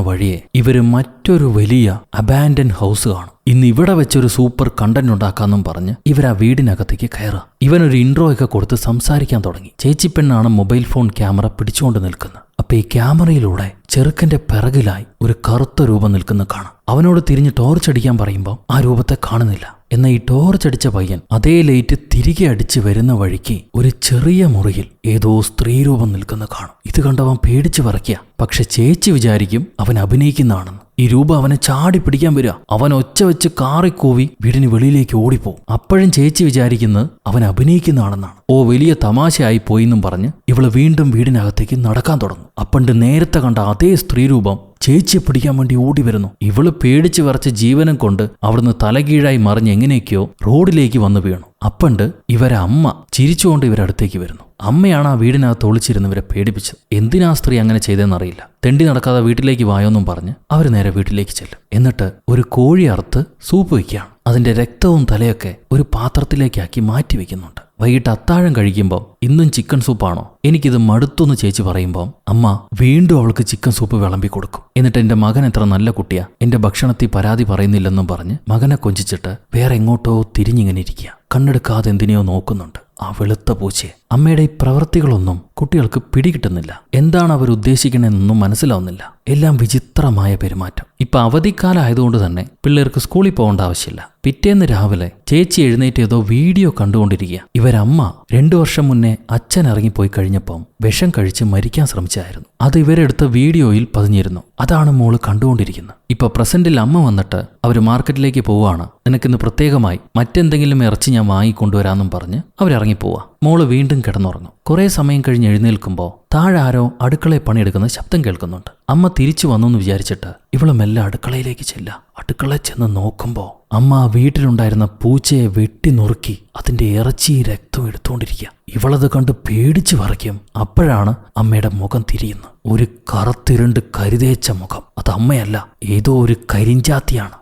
വഴിയെ ഇവര് മറ്റൊരു വലിയ അബാൻഡൻ ഹൗസ് കാണും. ഇന്ന് ഇവിടെ വെച്ചൊരു സൂപ്പർ കണ്ടന്റ് ഉണ്ടാക്കാന്നും പറഞ്ഞ് ഇവർ ആ വീടിനകത്തേക്ക് കയറുക. ഇവനൊരു ഇൻട്രോ ഒക്കെ കൊടുത്ത് സംസാരിക്കാൻ തുടങ്ങി. ചേച്ചിപ്പെണ്ണാണ് മൊബൈൽ ഫോൺ ക്യാമറ പിടിച്ചുകൊണ്ട് നിൽക്കുന്നത്. അപ്പൊ ഈ ക്യാമറയിലൂടെ ചെറുക്കന്റെ പിറകിലായി ഒരു കറുത്ത രൂപം നിൽക്കുന്ന കാണാം. അവനോട് തിരിഞ്ഞ് ടോർച്ച് അടിക്കാൻ പറയുമ്പോൾ ആ രൂപത്തെ കാണുന്നില്ല. എന്നാൽ ഈ ടോർച്ച് അടിച്ച പയ്യൻ അതേ ലൈറ്റ് തിരികെ അടിച്ച് വരുന്ന വഴിക്ക് ഒരു ചെറിയ മുറിയിൽ ഏതോ സ്ത്രീരൂപം നിൽക്കുന്ന കാണും. ഇത് കണ്ടവൻ പേടിച്ച് വിറയ്ക്കുക. പക്ഷെ ചേച്ചി വിചാരിക്കും അവൻ അഭിനയിക്കുന്നതാണെന്ന്. ഈ രൂപം അവനെ ചാടി പിടിക്കാൻ വരിക. അവൻ ഒച്ച വെച്ച് കാറിക്കൂവി വീടിന് വെളിയിലേക്ക് ഓടിപ്പോവും. അപ്പോഴും ചേച്ചി വിചാരിക്കുന്നത് അവൻ അഭിനയിക്കുന്നതാണെന്നാണ്. ഓ വലിയ തമാശയായി പോയിന്നും പറഞ്ഞ് ഇവള് വീണ്ടും വീടിനകത്തേക്ക് നടക്കാൻ തുടങ്ങും. അപ്പണ്ട് നേരത്തെ കണ്ട അതേ സ്ത്രീരൂപം ചേച്ചിയെ പിടിക്കാൻ വേണ്ടി ഓടി വരുന്നു. ഇവള് പേടിച്ച് വിറച്ച് ജീവനം കൊണ്ട് അവിടുന്ന് തലകീഴായി മറിഞ്ഞ് എങ്ങനെയൊക്കെയോ റോഡിലേക്ക് വന്നു വീണു. അപ്പണ്ട് ഇവരെ അമ്മ ചിരിച്ചുകൊണ്ട് ഇവരടുത്തേക്ക് വരുന്നു. അമ്മയാണ് ആ വീടിനകത്ത് ഒളിച്ചിരുന്ന് ഇവരെ പേടിപ്പിച്ചത്. എന്തിനാ സ്ത്രീ അങ്ങനെ ചെയ്തെന്നറിയില്ല. തെണ്ടി നടക്കാതെ വീട്ടിലേക്ക് വായോന്നും പറഞ്ഞ് അവർ നേരെ വീട്ടിലേക്ക് ചെല്ലും. എന്നിട്ട് ഒരു കോഴി അറുത്ത് സൂപ്പ് വയ്ക്കുകയാണ്. അതിന്റെ രക്തവും തലയൊക്കെ ഒരു പാത്രത്തിലേക്കാക്കി മാറ്റി വെക്കുന്നുണ്ട്. വൈകിട്ട് അത്താഴം കഴിക്കുമ്പോൾ ഇന്നും ചിക്കൻ സൂപ്പാണോ, എനിക്കിത് മടുത്തൊന്ന് ചേച്ചി പറയുമ്പോൾ അമ്മ വീണ്ടും അവൾക്ക് ചിക്കൻ സൂപ്പ് വിളമ്പി കൊടുക്കും. എന്നിട്ട് എന്റെ മകൻ എത്ര നല്ല കുട്ടിയാ, എന്റെ ഭക്ഷണത്തിൽ പരാതി പറയുന്നില്ലെന്നും പറഞ്ഞ് മകനെ കൊഞ്ചിച്ചിട്ട് വേറെ എങ്ങോട്ടോ തിരിഞ്ഞിങ്ങനെ ഇരിക്കുക. കണ്ണെടുക്കാതെ എന്തിനെയോ നോക്കുന്നുണ്ട് ആ വെളുത്ത പൂച്ചയെ. അമ്മയുടെ ഈ പ്രവൃത്തികളൊന്നും കുട്ടികൾക്ക് പിടികിട്ടുന്നില്ല. എന്താണ് അവർ ഉദ്ദേശിക്കണമെന്നൊന്നും മനസ്സിലാവുന്നില്ല. എല്ലാം വിചിത്രമായ പെരുമാറ്റം. ഇപ്പൊ അവധിക്കാലമായതുകൊണ്ട് തന്നെ പിള്ളേർക്ക് സ്കൂളിൽ പോകേണ്ട ആവശ്യമില്ല. പിറ്റേന്ന് രാവിലെ ചേച്ചി എഴുന്നേറ്റ് ഏതോ വീഡിയോ കണ്ടുകൊണ്ടിരിക്കുക. ഇവരമ്മ 2 വർഷം മുന്നേ അച്ഛൻ ഇറങ്ങിപ്പോയി കഴിഞ്ഞപ്പം വിഷം കഴിച്ച് മരിക്കാൻ ശ്രമിച്ചായിരുന്നു. അത് ഇവരെടുത്ത വീഡിയോയിൽ പതിഞ്ഞിരുന്നു. അതാണ് മോള് കണ്ടുകൊണ്ടിരിക്കുന്നത്. ഇപ്പൊ പ്രസന്റിൽ അമ്മ വന്നിട്ട് അവര് മാർക്കറ്റിലേക്ക് പോവാണ്. നിനക്കിന്ന് പ്രത്യേകമായി മറ്റെന്തെങ്കിലും ഇറച്ചി ഞാൻ വാങ്ങിക്കൊണ്ടുവരാമെന്നും പറഞ്ഞ് അവരിറങ്ങിപ്പോവാ. മോള് വീണ്ടും കിടന്നുറങ്ങും. കുറെ സമയം കഴിഞ്ഞ് എഴുന്നേൽക്കുമ്പോൾ താഴെ ആരോ അടുക്കളയിൽ പണിയെടുക്കുന്ന ശബ്ദം കേൾക്കുന്നുണ്ട്. അമ്മ തിരിച്ചു വന്നു എന്ന് വിചാരിച്ചിട്ട് ഇവള് മെല്ലെ അടുക്കളയിലേക്ക് ചെല്ലുക. അടുക്കളയിൽ ചെന്ന് നോക്കുമ്പോൾ അമ്മ ആ വീട്ടിലുണ്ടായിരുന്ന പൂച്ചയെ വെട്ടി നുറുക്കി അതിന്റെ ഇറച്ചി രക്തം എടുത്തുകൊണ്ടിരിക്കുക. ഇവളത് കണ്ട് പേടിച്ചു വിറയ്ക്കും. അപ്പോഴാണ് അമ്മയുടെ മുഖം തിരിയുന്നത്. ഒരു കറുത്തിരണ്ട് കരുതേച്ച മുഖം. അത് അമ്മയല്ല, ഏതോ ഒരു കരിഞ്ചാത്തിയാണ്.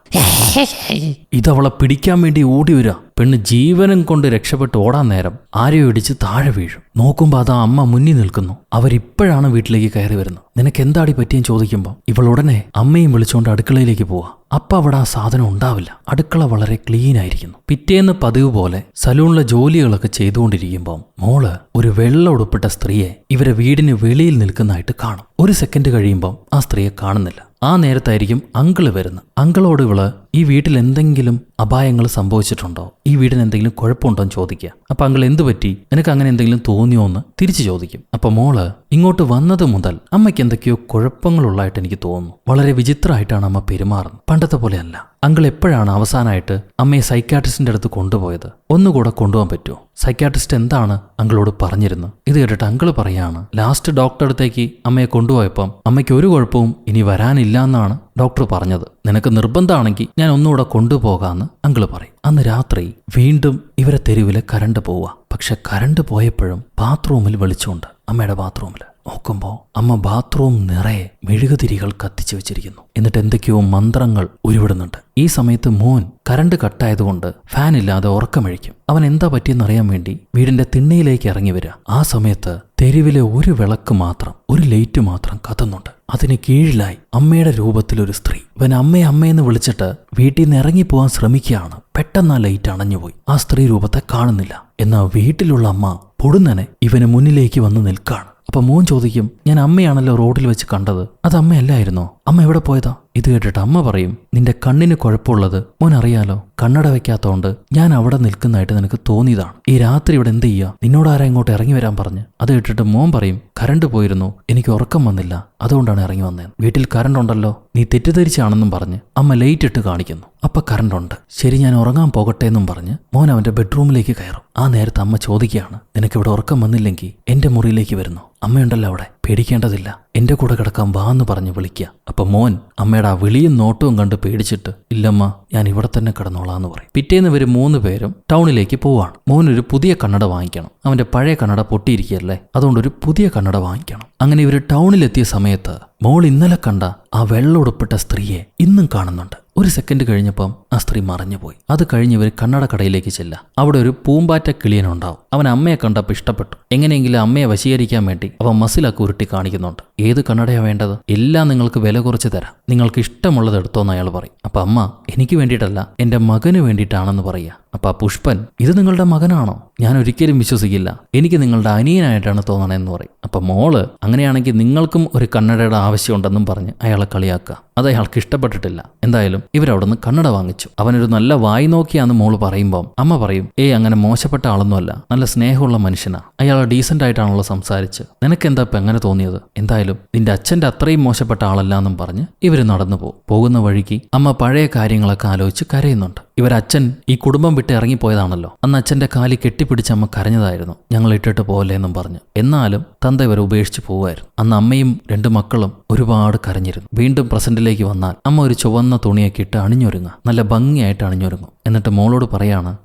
ഇതവളെ പിടിക്കാൻ വേണ്ടി ഓടി വരിക. പെണ്ണ് ജീവനം കൊണ്ട് രക്ഷപ്പെട്ട് ഓടാൻ നേരം ആരെയോ ഇടിച്ച് താഴെ വീഴും. നോക്കുമ്പോൾ അത് ആ അമ്മ മുന്നിൽ നിൽക്കുന്നു. അവരിപ്പോഴാണ് വീട്ടിലേക്ക് കയറി വരുന്നത്. നിനക്ക് എന്താടി പറ്റിയെന്ന് ചോദിക്കുമ്പോൾ ഇവൾ ഉടനെ അമ്മയും വിളിച്ചുകൊണ്ട് അടുക്കളയിലേക്ക് പോവാ. അപ്പൊ അവിടെ ആ സാധനം ഉണ്ടാവില്ല. അടുക്കള വളരെ ക്ലീൻ ആയിരിക്കുന്നു. പിറ്റേന്ന് പതിവ് പോലെ സലൂണിലെ ജോലികളൊക്കെ ചെയ്തുകൊണ്ടിരിക്കുമ്പോൾ മോള് ഒരു വെള്ള ഉടുപ്പിട്ട സ്ത്രീയെ ഇവരെ വീടിന് വെളിയിൽ നിൽക്കുന്നതായിട്ട് കാണും. ഒരു സെക്കൻഡ് കഴിയുമ്പോൾ ആ സ്ത്രീയെ കാണുന്നില്ല. ആ നേരത്തായിരിക്കും അങ്കിള് വരുന്നത്. അങ്കിളോട് ഇവള് ഈ വീട്ടിൽ എന്തെങ്കിലും അപായങ്ങൾ സംഭവിച്ചിട്ടുണ്ടോ, ഈ വീടിന് എന്തെങ്കിലും കുഴപ്പമുണ്ടോ എന്ന് ചോദിക്കുക. അപ്പൊ അങ്കിൾ എന്ത് പറ്റി, നിനക്ക് അങ്ങനെ എന്തെങ്കിലും തോന്നിയോ എന്ന് തിരിച്ചു ചോദിക്കും. അപ്പൊ മോള് ഇങ്ങോട്ട് വന്നത് മുതൽ അമ്മയ്ക്ക് എന്തൊക്കെയോ കുഴപ്പങ്ങളുള്ളതായിട്ട് എനിക്ക് തോന്നുന്നു. വളരെ വിചിത്രമായിട്ടാണ് അമ്മ പെരുമാറുന്നത്. പണ്ടത്തെ പോലെയല്ല. അങ്കിൾ എപ്പോഴാണ് അവസാനമായിട്ട് അമ്മയെ സൈക്യാട്രിസ്റ്റിന്റെ അടുത്ത് കൊണ്ടുപോയത്? ഒന്നുകൂടെ കൊണ്ടുപോകാൻ പറ്റുമോ? സൈക്യാട്രിസ്റ്റ് എന്താണ് അങ്കിളോട് പറഞ്ഞിരുന്നത്? ഇത് കേട്ടിട്ട് അങ്കിള് പറയാണ്, ലാസ്റ്റ് ഡോക്ടറെ അടുത്തേക്ക് അമ്മയെ കൊണ്ടുപോയപ്പം അമ്മയ്ക്ക് ഒരു കുഴപ്പവും ഇനി വരാനില്ല എന്നാണ് ഡോക്ടർ പറഞ്ഞത്. നിനക്ക് നിർബന്ധമാണെങ്കിൽ ഞാൻ ഒന്നുകൂടെ കൊണ്ടുപോകാമെന്ന് അങ്കിള് പറയും. അന്ന് രാത്രി വീണ്ടും ഇവരെ തെരുവിലെ കരണ്ട് പോവുക. പക്ഷെ കരണ്ട് പോയപ്പോഴും ബാത്റൂമിൽ വെളിച്ചമുണ്ട്. അമ്മയുടെ ബാത്റൂമിൽ നോക്കുമ്പോൾ അമ്മ ബാത്റൂം നിറയെ മെഴുകുതിരികൾ കത്തിച്ചു വെച്ചിരിക്കുന്നു. എന്നിട്ട് എന്തൊക്കെയോ മന്ത്രങ്ങൾ ഉരുവിടുന്നുണ്ട്. ഈ സമയത്ത് മോൻ കറണ്ട് കട്ടായതുകൊണ്ട് ഫാൻ ഇല്ലാതെ ഉറക്കമഴിക്കും. അവൻ എന്താ പറ്റിയെന്നറിയാൻ വേണ്ടി വീടിന്റെ തിണ്ണയിലേക്ക് ഇറങ്ങി വരിക. ആ സമയത്ത് തെരുവിലെ ഒരു വിളക്ക് മാത്രം, ഒരു ലൈറ്റ് മാത്രം കത്തുന്നുണ്ട്. അതിന് കീഴിലായി അമ്മയുടെ രൂപത്തിലൊരു സ്ത്രീ. ഇവൻ അമ്മയെന്ന് വിളിച്ചിട്ട് വീട്ടിൽ നിന്ന് ഇറങ്ങിപ്പോവാൻ ശ്രമിക്കുകയാണ്. പെട്ടെന്ന് ആ ലൈറ്റ് അണഞ്ഞുപോയി. ആ സ്ത്രീ രൂപത്തെ കാണുന്നില്ല. എന്നാൽ വീട്ടിലുള്ള അമ്മ പൊടുന്നനെ ഇവന് മുന്നിലേക്ക് വന്ന് നിൽക്കാണ്. അപ്പൊ മോൻ ചോദിക്കും, ഞാൻ അമ്മയാണല്ലോ റോഡിൽ വെച്ച് കണ്ടത്, അത് അമ്മയല്ലായിരുന്നോ? അമ്മ എവിടെ പോയതാ? ഇത് കേട്ടിട്ട് അമ്മ പറയും, നിന്റെ കണ്ണിന് കുഴപ്പമുള്ളത് മോൻ അറിയാലോ, കണ്ണട വെക്കാത്തോണ്ട് ഞാൻ അവിടെ നിൽക്കുന്നതായിട്ട് നിനക്ക് തോന്നിയതാണ്. ഈ രാത്രി ഇവിടെ എന്ത് ചെയ്യുക? നിന്നോടാരാ ഇങ്ങോട്ട് ഇറങ്ങി വരാൻ പറഞ്ഞ്? അത് കേട്ടിട്ട് മോൻ പറയും, കറണ്ട് പോയിരുന്നു, എനിക്ക് ഉറക്കം വന്നില്ല, അതുകൊണ്ടാണ് ഇറങ്ങി വന്നത്. വീട്ടിൽ കറണ്ട് ഉണ്ടല്ലോ, നീ തെറ്റിദ്ധരിച്ചാണെന്നും പറഞ്ഞ് അമ്മ ലൈറ്റ് ഇട്ട് കാണിക്കുന്നു. അപ്പൊ കറണ്ട് ഉണ്ട്. ശരി, ഞാൻ ഉറങ്ങാൻ പോകട്ടെ എന്നും പറഞ്ഞ് മോൻ അവന്റെ ബെഡ്റൂമിലേക്ക് കയറും. ആ നേരത്ത് അമ്മ ചോദിക്കുകയാണ്, നിനക്കിവിടെ ഉറക്കം വന്നില്ലെങ്കിൽ എന്റെ മുറിയിലേക്ക് വരുന്നു, അമ്മയുണ്ടല്ലോ അവിടെ, പേടിക്കേണ്ടതില്ല, എന്റെ കൂടെ കിടക്കാൻ വാ എന്ന് പറഞ്ഞ് വിളിക്കുക. അപ്പൊ മോൻ അമ്മയുടെ ആ വിളിയും നോട്ടവും കണ്ട് പേടിച്ചിട്ട്, ഇല്ലമ്മ, ഞാൻ ഇവിടെ തന്നെ കിടന്നോളാന്ന് പറയും. പിറ്റേന്ന് ഇവർ 3 പേരും ടൗണിലേക്ക് പോവാണ്. മോനൊരു പുതിയ കണ്ണട വാങ്ങിക്കണം. അവന്റെ പഴയ കണ്ണട പൊട്ടിയിരിക്കുകയല്ലേ, അതുകൊണ്ടൊരു പുതിയ കണ്ണട വാങ്ങിക്കണം. അങ്ങനെ ഇവർ ടൗണിലെത്തിയ സമയത്ത് മോൾ ഇന്നലെ കണ്ട ആ വെള്ളുടുപ്പിട്ട സ്ത്രീയെ ഇന്നും കാണുന്നുണ്ട്. ഒരു സെക്കൻഡ് കഴിഞ്ഞപ്പം ആ സ്ത്രീ മറഞ്ഞുപോയി. അത് കഴിഞ്ഞ് ഇവർ കണ്ണട കടയിലേക്ക് ചെല്ലുക. അവിടെ ഒരു പൂമ്പാറ്റ കിളിയനുണ്ടാവും. അവൻ അമ്മയെ കണ്ടപ്പോൾ ഇഷ്ടപ്പെട്ടു. എങ്ങനെയെങ്കിലും അമ്മയെ വശീകരിക്കാൻ വേണ്ടി അവൻ മസിലൊക്കെ ഉരുട്ടി കാണിക്കുന്നുണ്ട്. ഏത് കണ്ണടയാണ് വേണ്ടത്? എല്ലാം നിങ്ങൾക്ക് വില കുറച്ച് തരാം, നിങ്ങൾക്ക് ഇഷ്ടമുള്ളത് എടുത്തോന്ന് അയാൾ പറയും. അപ്പൊ അമ്മ, എനിക്ക് വേണ്ടിയിട്ടല്ല, എന്റെ മകന് വേണ്ടിയിട്ടാണെന്ന് പറയുക. അപ്പൊ ആ പുഷ്പൻ, ഇത് നിങ്ങളുടെ മകനാണോ? ഞാൻ ഒരിക്കലും വിശ്വസിക്കില്ല, എനിക്ക് നിങ്ങളുടെ അനിയനായിട്ടാണ് തോന്നണേന്ന് പറയും. അപ്പൊ മോള്, അങ്ങനെയാണെങ്കിൽ നിങ്ങൾക്കും ഒരു കണ്ണടയുടെ ആവശ്യമുണ്ടെന്നും പറഞ്ഞ് അയാളെ കളിയാക്കുക. അത് അയാൾക്ക് ഇഷ്ടപ്പെട്ടിട്ടില്ല. എന്തായാലും ഇവരവിടുന്ന് കണ്ണട വാങ്ങിച്ചു. അവനൊരു നല്ല വായി നോക്കിയാന്ന് മോള് പറയുമ്പം അമ്മ പറയും, അങ്ങനെ മോശപ്പെട്ട ആളൊന്നുമല്ല, നല്ല സ്നേഹമുള്ള മനുഷ്യനാ, അയാൾ ഡീസന്റ് ആയിട്ടാണല്ലോ സംസാരിച്ച്, നിനക്കെന്താ ഇപ്പം എങ്ങനെ തോന്നിയത്? എന്തായാലും നിന്റെ അച്ഛന്റെ അത്രയും മോശപ്പെട്ട ആളല്ല എന്നും പറഞ്ഞ് ഇവര് നടന്നു പോകുന്ന വഴിക്ക് അമ്മ പഴയ കാര്യങ്ങളൊക്കെ ആലോചിച്ച് കരയുന്നുണ്ട്. ഇവരച്ഛൻ ഈ കുടുംബം വിട്ട് ഇറങ്ങിപ്പോയതാണല്ലോ, അന്ന് അച്ഛന്റെ കാലി കെട്ടിപ്പിടിച്ച് അമ്മ കരഞ്ഞതായിരുന്നു, ഞങ്ങൾ ഇട്ടിട്ട് പോകല്ലേ എന്നും പറഞ്ഞു. എന്നാലും തന്ത ഇവരെ ഉപേക്ഷിച്ച് പോവുമായിരുന്നു. അന്ന് അമ്മയും 2 മക്കളും ഒരുപാട് കരഞ്ഞിരുന്നു. വീണ്ടും പ്രസന്റിലേക്ക് വന്നാൽ അമ്മ ഒരു ചുവന്ന തുണിയൊക്കെ ഇട്ട് അണിഞ്ഞൊരുങ്ങുക, നല്ല ഭംഗിയായിട്ട് അണിഞ്ഞൊരുങ്ങും. എന്നിട്ട് മോളോട് പറയാണ്,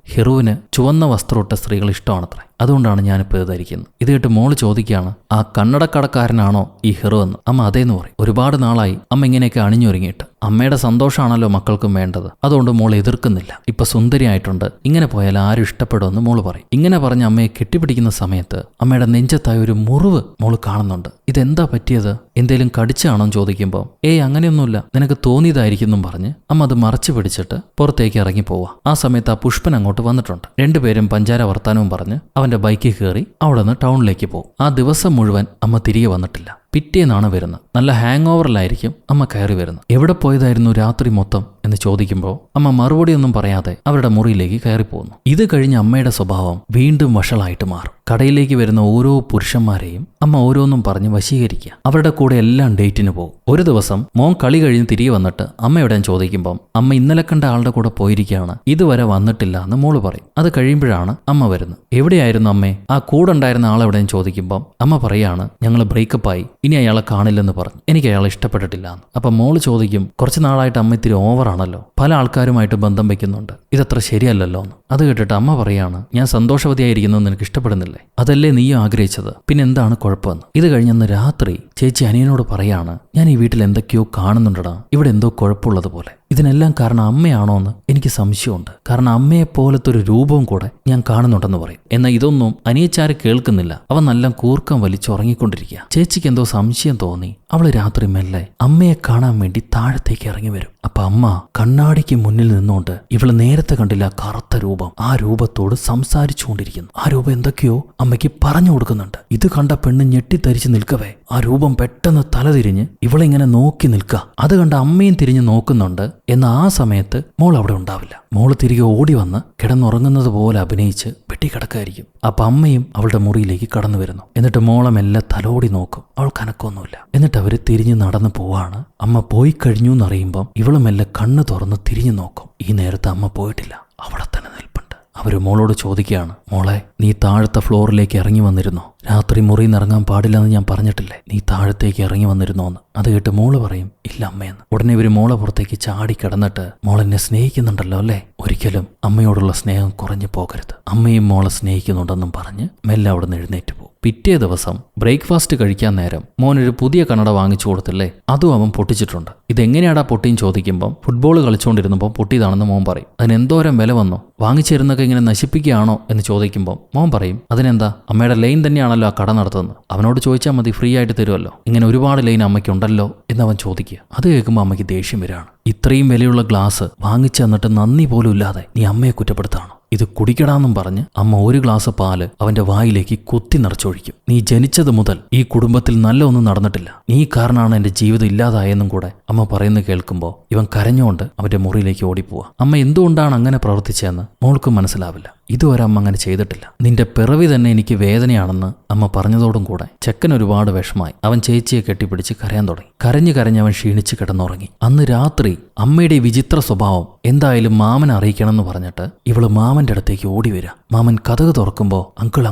ഹെറുവിന് ചുവന്ന വസ്ത്രമിട്ട സ്ത്രീകൾ ഇഷ്ടമാണത്രേ, അതുകൊണ്ടാണ് ഞാനിപ്പോൾ ഇത് ധരിക്കുന്നത്. ഇത് കേട്ട് മോള് ചോദിക്കുകയാണ്, ആ കണ്ണടക്കടക്കാരനാണോ ഈ ഹെറു എന്ന്? അമ്മ അതേന്ന് പറയും. ഒരുപാട് നാളായി അമ്മ ഇങ്ങനെയൊക്കെ അണിഞ്ഞൊരുങ്ങിയിട്ട്. അമ്മയുടെ സന്തോഷമാണല്ലോ മക്കൾക്കും വേണ്ടത്, അതുകൊണ്ട് മോൾ എതിർക്കുന്നില്ല. ഇപ്പൊ സുന്ദരിയായിട്ടുണ്ട്, ഇങ്ങനെ പോയാൽ ആരും ഇഷ്ടപ്പെടുമെന്ന് മോള് പറയും. ഇങ്ങനെ പറഞ്ഞ് അമ്മയെ കെട്ടിപ്പിടിക്കുന്ന സമയത്ത് അമ്മയുടെ നെഞ്ചത്തായ ഒരു മുറിവ് മോള് കാണുന്നുണ്ട്. ഇതെന്താ പറ്റിയത്? എന്തേലും കടിച്ചാണോ ചോദിക്കുമ്പോൾ, അങ്ങനെയൊന്നുമില്ല, നിനക്ക് തോന്നിയതായിരിക്കും പറഞ്ഞ് അമ്മ അത് മറച്ചു പിടിച്ചിട്ട് പുറത്തേക്ക് ഇറങ്ങി പോവാ. ആ സമയത്ത് ആ പുഷ്പൻ അങ്ങോട്ട് വന്നിട്ടുണ്ട്. 2 പേരും പഞ്ചാര വർത്താനവും പറഞ്ഞ് അവന്റെ ബൈക്കിൽ കയറി അവിടെ നിന്ന് ടൗണിലേക്ക് പോകും. ആ ദിവസം മുഴുവൻ അമ്മ തിരികെ വന്നിട്ടില്ല. പിറ്റേന്നാണ് വരുന്നത്. നല്ല ഹാങ് ഓവറിലായിരിക്കും അമ്മ കയറി വരുന്നത്. എവിടെ പോയതായിരുന്നു രാത്രി മൊത്തം എന്ന് ചോദിക്കുമ്പോൾ അമ്മ മറുപടിയൊന്നും പറയാതെ അവരുടെ മുറിയിലേക്ക് കയറിപ്പോകുന്നു. ഇത് കഴിഞ്ഞ് അമ്മയുടെ സ്വഭാവം വീണ്ടും വഷളായിട്ട് മാറും. കടയിലേക്ക് വരുന്ന ഓരോ പുരുഷന്മാരെയും അമ്മ ഓരോന്നും പറഞ്ഞ് വശീകരിക്കുക. അവരുടെ കൂടെ എല്ലാം ഡേറ്റിന് പോകും. ഒരു ദിവസം മോൻ കളി കഴിഞ്ഞ് തിരികെ വന്നിട്ട് അമ്മയോടെ ചോദിക്കുമ്പം അമ്മ ഇന്നലെ കണ്ട ആളുടെ കൂടെ പോയിരിക്കുകയാണ്, ഇതുവരെ വന്നിട്ടില്ല എന്ന് മോള് പറയും. അത് കഴിയുമ്പോഴാണ് അമ്മ വരുന്നത്. എവിടെയായിരുന്നു അമ്മേ? ആ കൂടെ ഉണ്ടായിരുന്ന ആളെവിടെയും ചോദിക്കുമ്പം അമ്മ പറയാണ്, ഞങ്ങൾ ബ്രേക്കപ്പായി, ഇനി അയാളെ കാണില്ലെന്ന് പറഞ്ഞു, എനിക്ക് അയാളെ ഇഷ്ടപ്പെട്ടിട്ടില്ല എന്ന്. അപ്പം മോള് ചോദിക്കും, കുറച്ച് നാളായിട്ട് അമ്മ ഇത്തിരി ഓവറാണല്ലോ, പല ആൾക്കാരുമായിട്ട് ബന്ധം വെക്കുന്നുണ്ട്, ഇതത്ര ശരിയല്ലല്ലോ എന്ന്. അത് കേട്ടിട്ട് അമ്മ പറയാണ്, ഞാൻ സന്തോഷവതിയായിരിക്കുന്നത് നിനക്ക് ഇഷ്ടപ്പെടുന്നില്ലേ? അതല്ലേ നീയും ആഗ്രഹിച്ചത്, പിന്നെ എന്താണ് കുഴപ്പമെന്ന്. ഇത് കഴിഞ്ഞന്ന് രാത്രി ചേച്ചി അനിയനോട് പറയാണ്, ഞാൻ ഈ വീട്ടിൽ എന്തൊക്കെയോ കാണുന്നുണ്ടടാ, ഇവിടെ എന്തോ കുഴപ്പമുള്ളതുപോലെ. ഇതിനെല്ലാം കാരണം അമ്മയാണോ എന്ന് എനിക്ക് സംശയമുണ്ട്, കാരണം അമ്മയെ പോലത്തെ ഒരു രൂപവും കൂടെ ഞാൻ കാണുന്നുണ്ടെന്ന് പറയും. എന്നാൽ ഇതൊന്നും അനിയച്ചാര് കേൾക്കുന്നില്ല. അവൻ നല്ല കൂർക്കം വലിച്ചുറങ്ങിക്കൊണ്ടിരിക്കുക. ചേച്ചിക്ക് എന്തോ സംശയം തോന്നി. അവള് രാത്രി മെല്ലെ അമ്മയെ കാണാൻ വേണ്ടി താഴത്തേക്ക് ഇറങ്ങി വരും. അപ്പൊ അമ്മ കണ്ണാടിക്ക് മുന്നിൽ നിന്നുകൊണ്ട് ഇവള് നേരത്തെ കണ്ടില്ല കറുത്ത രൂപം, ആ രൂപത്തോട് സംസാരിച്ചുകൊണ്ടിരിക്കുന്നു. ആ രൂപം എന്തൊക്കെയോ അമ്മയ്ക്ക് പറഞ്ഞു കൊടുക്കുന്നുണ്ട്. ഇത് കണ്ട പെണ്ണ് ഞെട്ടിത്തരിച്ച് നിൽക്കവേ ആ രൂപം പെട്ടെന്ന് തലതിരിഞ്ഞ് ഇവളിങ്ങനെ നോക്കി നിൽക്കുക. അത് കണ്ട അമ്മയും തിരിഞ്ഞ് നോക്കുന്നുണ്ട്. എന്നാൽ ആ സമയത്ത് മോൾ അവിടെ ഉണ്ടാവില്ല. മോള് തിരികെ ഓടി വന്ന് കിടന്നുറങ്ങുന്നത് പോലെ അഭിനയിച്ച് വെട്ടിക്കിടക്കായിരിക്കും. അപ്പൊ അമ്മയും അവളുടെ മുറിയിലേക്ക് കടന്നു വരുന്നു. എന്നിട്ട് മോളെ മെല്ലെ തലോടി നോക്കും. അവൾ കനക്കൊന്നുമില്ല. എന്നിട്ട് അവര് തിരിഞ്ഞ് നടന്നു പോവാണ്. അമ്മ പോയി കഴിഞ്ഞു എന്നറിയുമ്പം ഇവള് മെല്ലെ കണ്ണ് തുറന്ന് തിരിഞ്ഞു നോക്കും. ഈ നേരത്തെ അമ്മ പോയിട്ടില്ല, അവിടെ തന്നെ നിൽപ്പുണ്ട്. അവര് മോളോട് ചോദിക്കുകയാണ്, മോളെ നീ താഴത്തെ ഫ്ലോറിലേക്ക് ഇറങ്ങി വന്നിരുന്നോ? രാത്രി മുറിയിൽ നിന്ന് ഇറങ്ങാൻ പാടില്ലെന്ന് ഞാൻ പറഞ്ഞിട്ടില്ലേ? നീ താഴത്തേക്ക് ഇറങ്ങി വന്നിരുന്നോന്ന്. അത് കേട്ട് മോള് പറയും ഇല്ല അമ്മയെന്ന്. ഉടനെ ഇവര് മോളെ പുറത്തേക്ക് ചാടി കിടന്നിട്ട് മോളെന്നെ സ്നേഹിക്കുന്നുണ്ടല്ലോ അല്ലേ? ഒരിക്കലും അമ്മയോടുള്ള സ്നേഹം കുറഞ്ഞു പോകരുത്, അമ്മയും മോളെ സ്നേഹിക്കുന്നുണ്ടെന്നും പറഞ്ഞ് മെല്ലെ അവിടെ നിന്ന് എഴുന്നേറ്റ് പോകും. പിറ്റേ ദിവസം ബ്രേക്ക്ഫാസ്റ്റ് കഴിക്കാൻ നേരം മോനൊരു പുതിയ കണ്ണട വാങ്ങിച്ചു കൊടുത്തില്ലേ, അതും അവൻ പൊട്ടിച്ചിട്ടുണ്ട്. ഇതെങ്ങനെയാടാ പൊട്ടിയും ചോദിക്കുമ്പം ഫുട്ബോൾ കളിച്ചുകൊണ്ടിരുന്നപ്പോൾ പൊട്ടിയതാണെന്ന് മോൻ പറയും. അതിനെന്തോരം വില വന്നോ? വാങ്ങിച്ചിരുന്നൊക്കെ ഇങ്ങനെ നശിപ്പിക്കുകയാണോ എന്ന് ചോദിക്കുമ്പോൾ മോൻ പറയും അതിനെന്താ, അമ്മയുടെ ലൈൻ തന്നെയാണല്ലോ ആ കട നടത്തുന്നത്, അവനോട് ചോദിച്ചാൽ മതി, ഫ്രീ ആയിട്ട് തരുമല്ലോ, ഇങ്ങനെ ഒരുപാട് ലൈൻ അമ്മയ്ക്കുണ്ടല്ലോ എന്നവൻ ചോദിക്കുക. അത് കേൾക്കുമ്പോൾ അമ്മയ്ക്ക് ദേഷ്യം വരികയാണ്. ഇത്രയും വിലയുള്ള ഗ്ലാസ് വാങ്ങിച്ചു തന്നിട്ട് നന്ദി പോലും ഇല്ലാതെ നീ അമ്മയെ കുറ്റപ്പെടുത്താണോ? ഇത് കുടിക്കടാന്നും പറഞ്ഞ് അമ്മ ഒരു ഗ്ലാസ് പാല് അവന്റെ വായിലേക്ക് കുത്തി നിറച്ചൊഴിക്കും. നീ ജനിച്ചത് മുതൽ ഈ കുടുംബത്തിൽ നല്ല ഒന്നും നടന്നിട്ടില്ല, നീ കാരണമാണ് എന്റെ ജീവിതം ഇല്ലാതായെന്നും കൂടെ അമ്മ പറയുന്നത് കേൾക്കുമ്പോൾ ഇവൻ കരഞ്ഞുകൊണ്ട് അവന്റെ മുറിയിലേക്ക് ഓടിപ്പോവാ. അമ്മ എന്തുകൊണ്ടാണ് അങ്ങനെ പ്രവർത്തിച്ചതെന്ന് മോൾക്കും മനസ്സിലാവില്ല. ഇതുവരെ അമ്മ അങ്ങനെ ചെയ്തിട്ടില്ല. നിന്റെ പിറവി തന്നെ എനിക്ക് വേദനയാണെന്ന് അമ്മ പറഞ്ഞതോടും കൂടെ ചെക്കൻ ഒരുപാട് വിഷമായി. അവൻ ചേച്ചിയെ കെട്ടിപ്പിടിച്ച് കരയാൻ തുടങ്ങി. കരഞ്ഞ് അവൻ ക്ഷീണിച്ച് കിടന്നുറങ്ങി. അന്ന് രാത്രി അമ്മയുടെ ഈ വിചിത്ര സ്വഭാവം എന്തായാലും മാമനെ അറിയിക്കണമെന്ന് പറഞ്ഞിട്ട് ഇവള് മാമന്റെ അടുത്തേക്ക് ഓടി വരിക. മാമൻ കതക് തുറക്കുമ്പോൾ അങ്കിൾ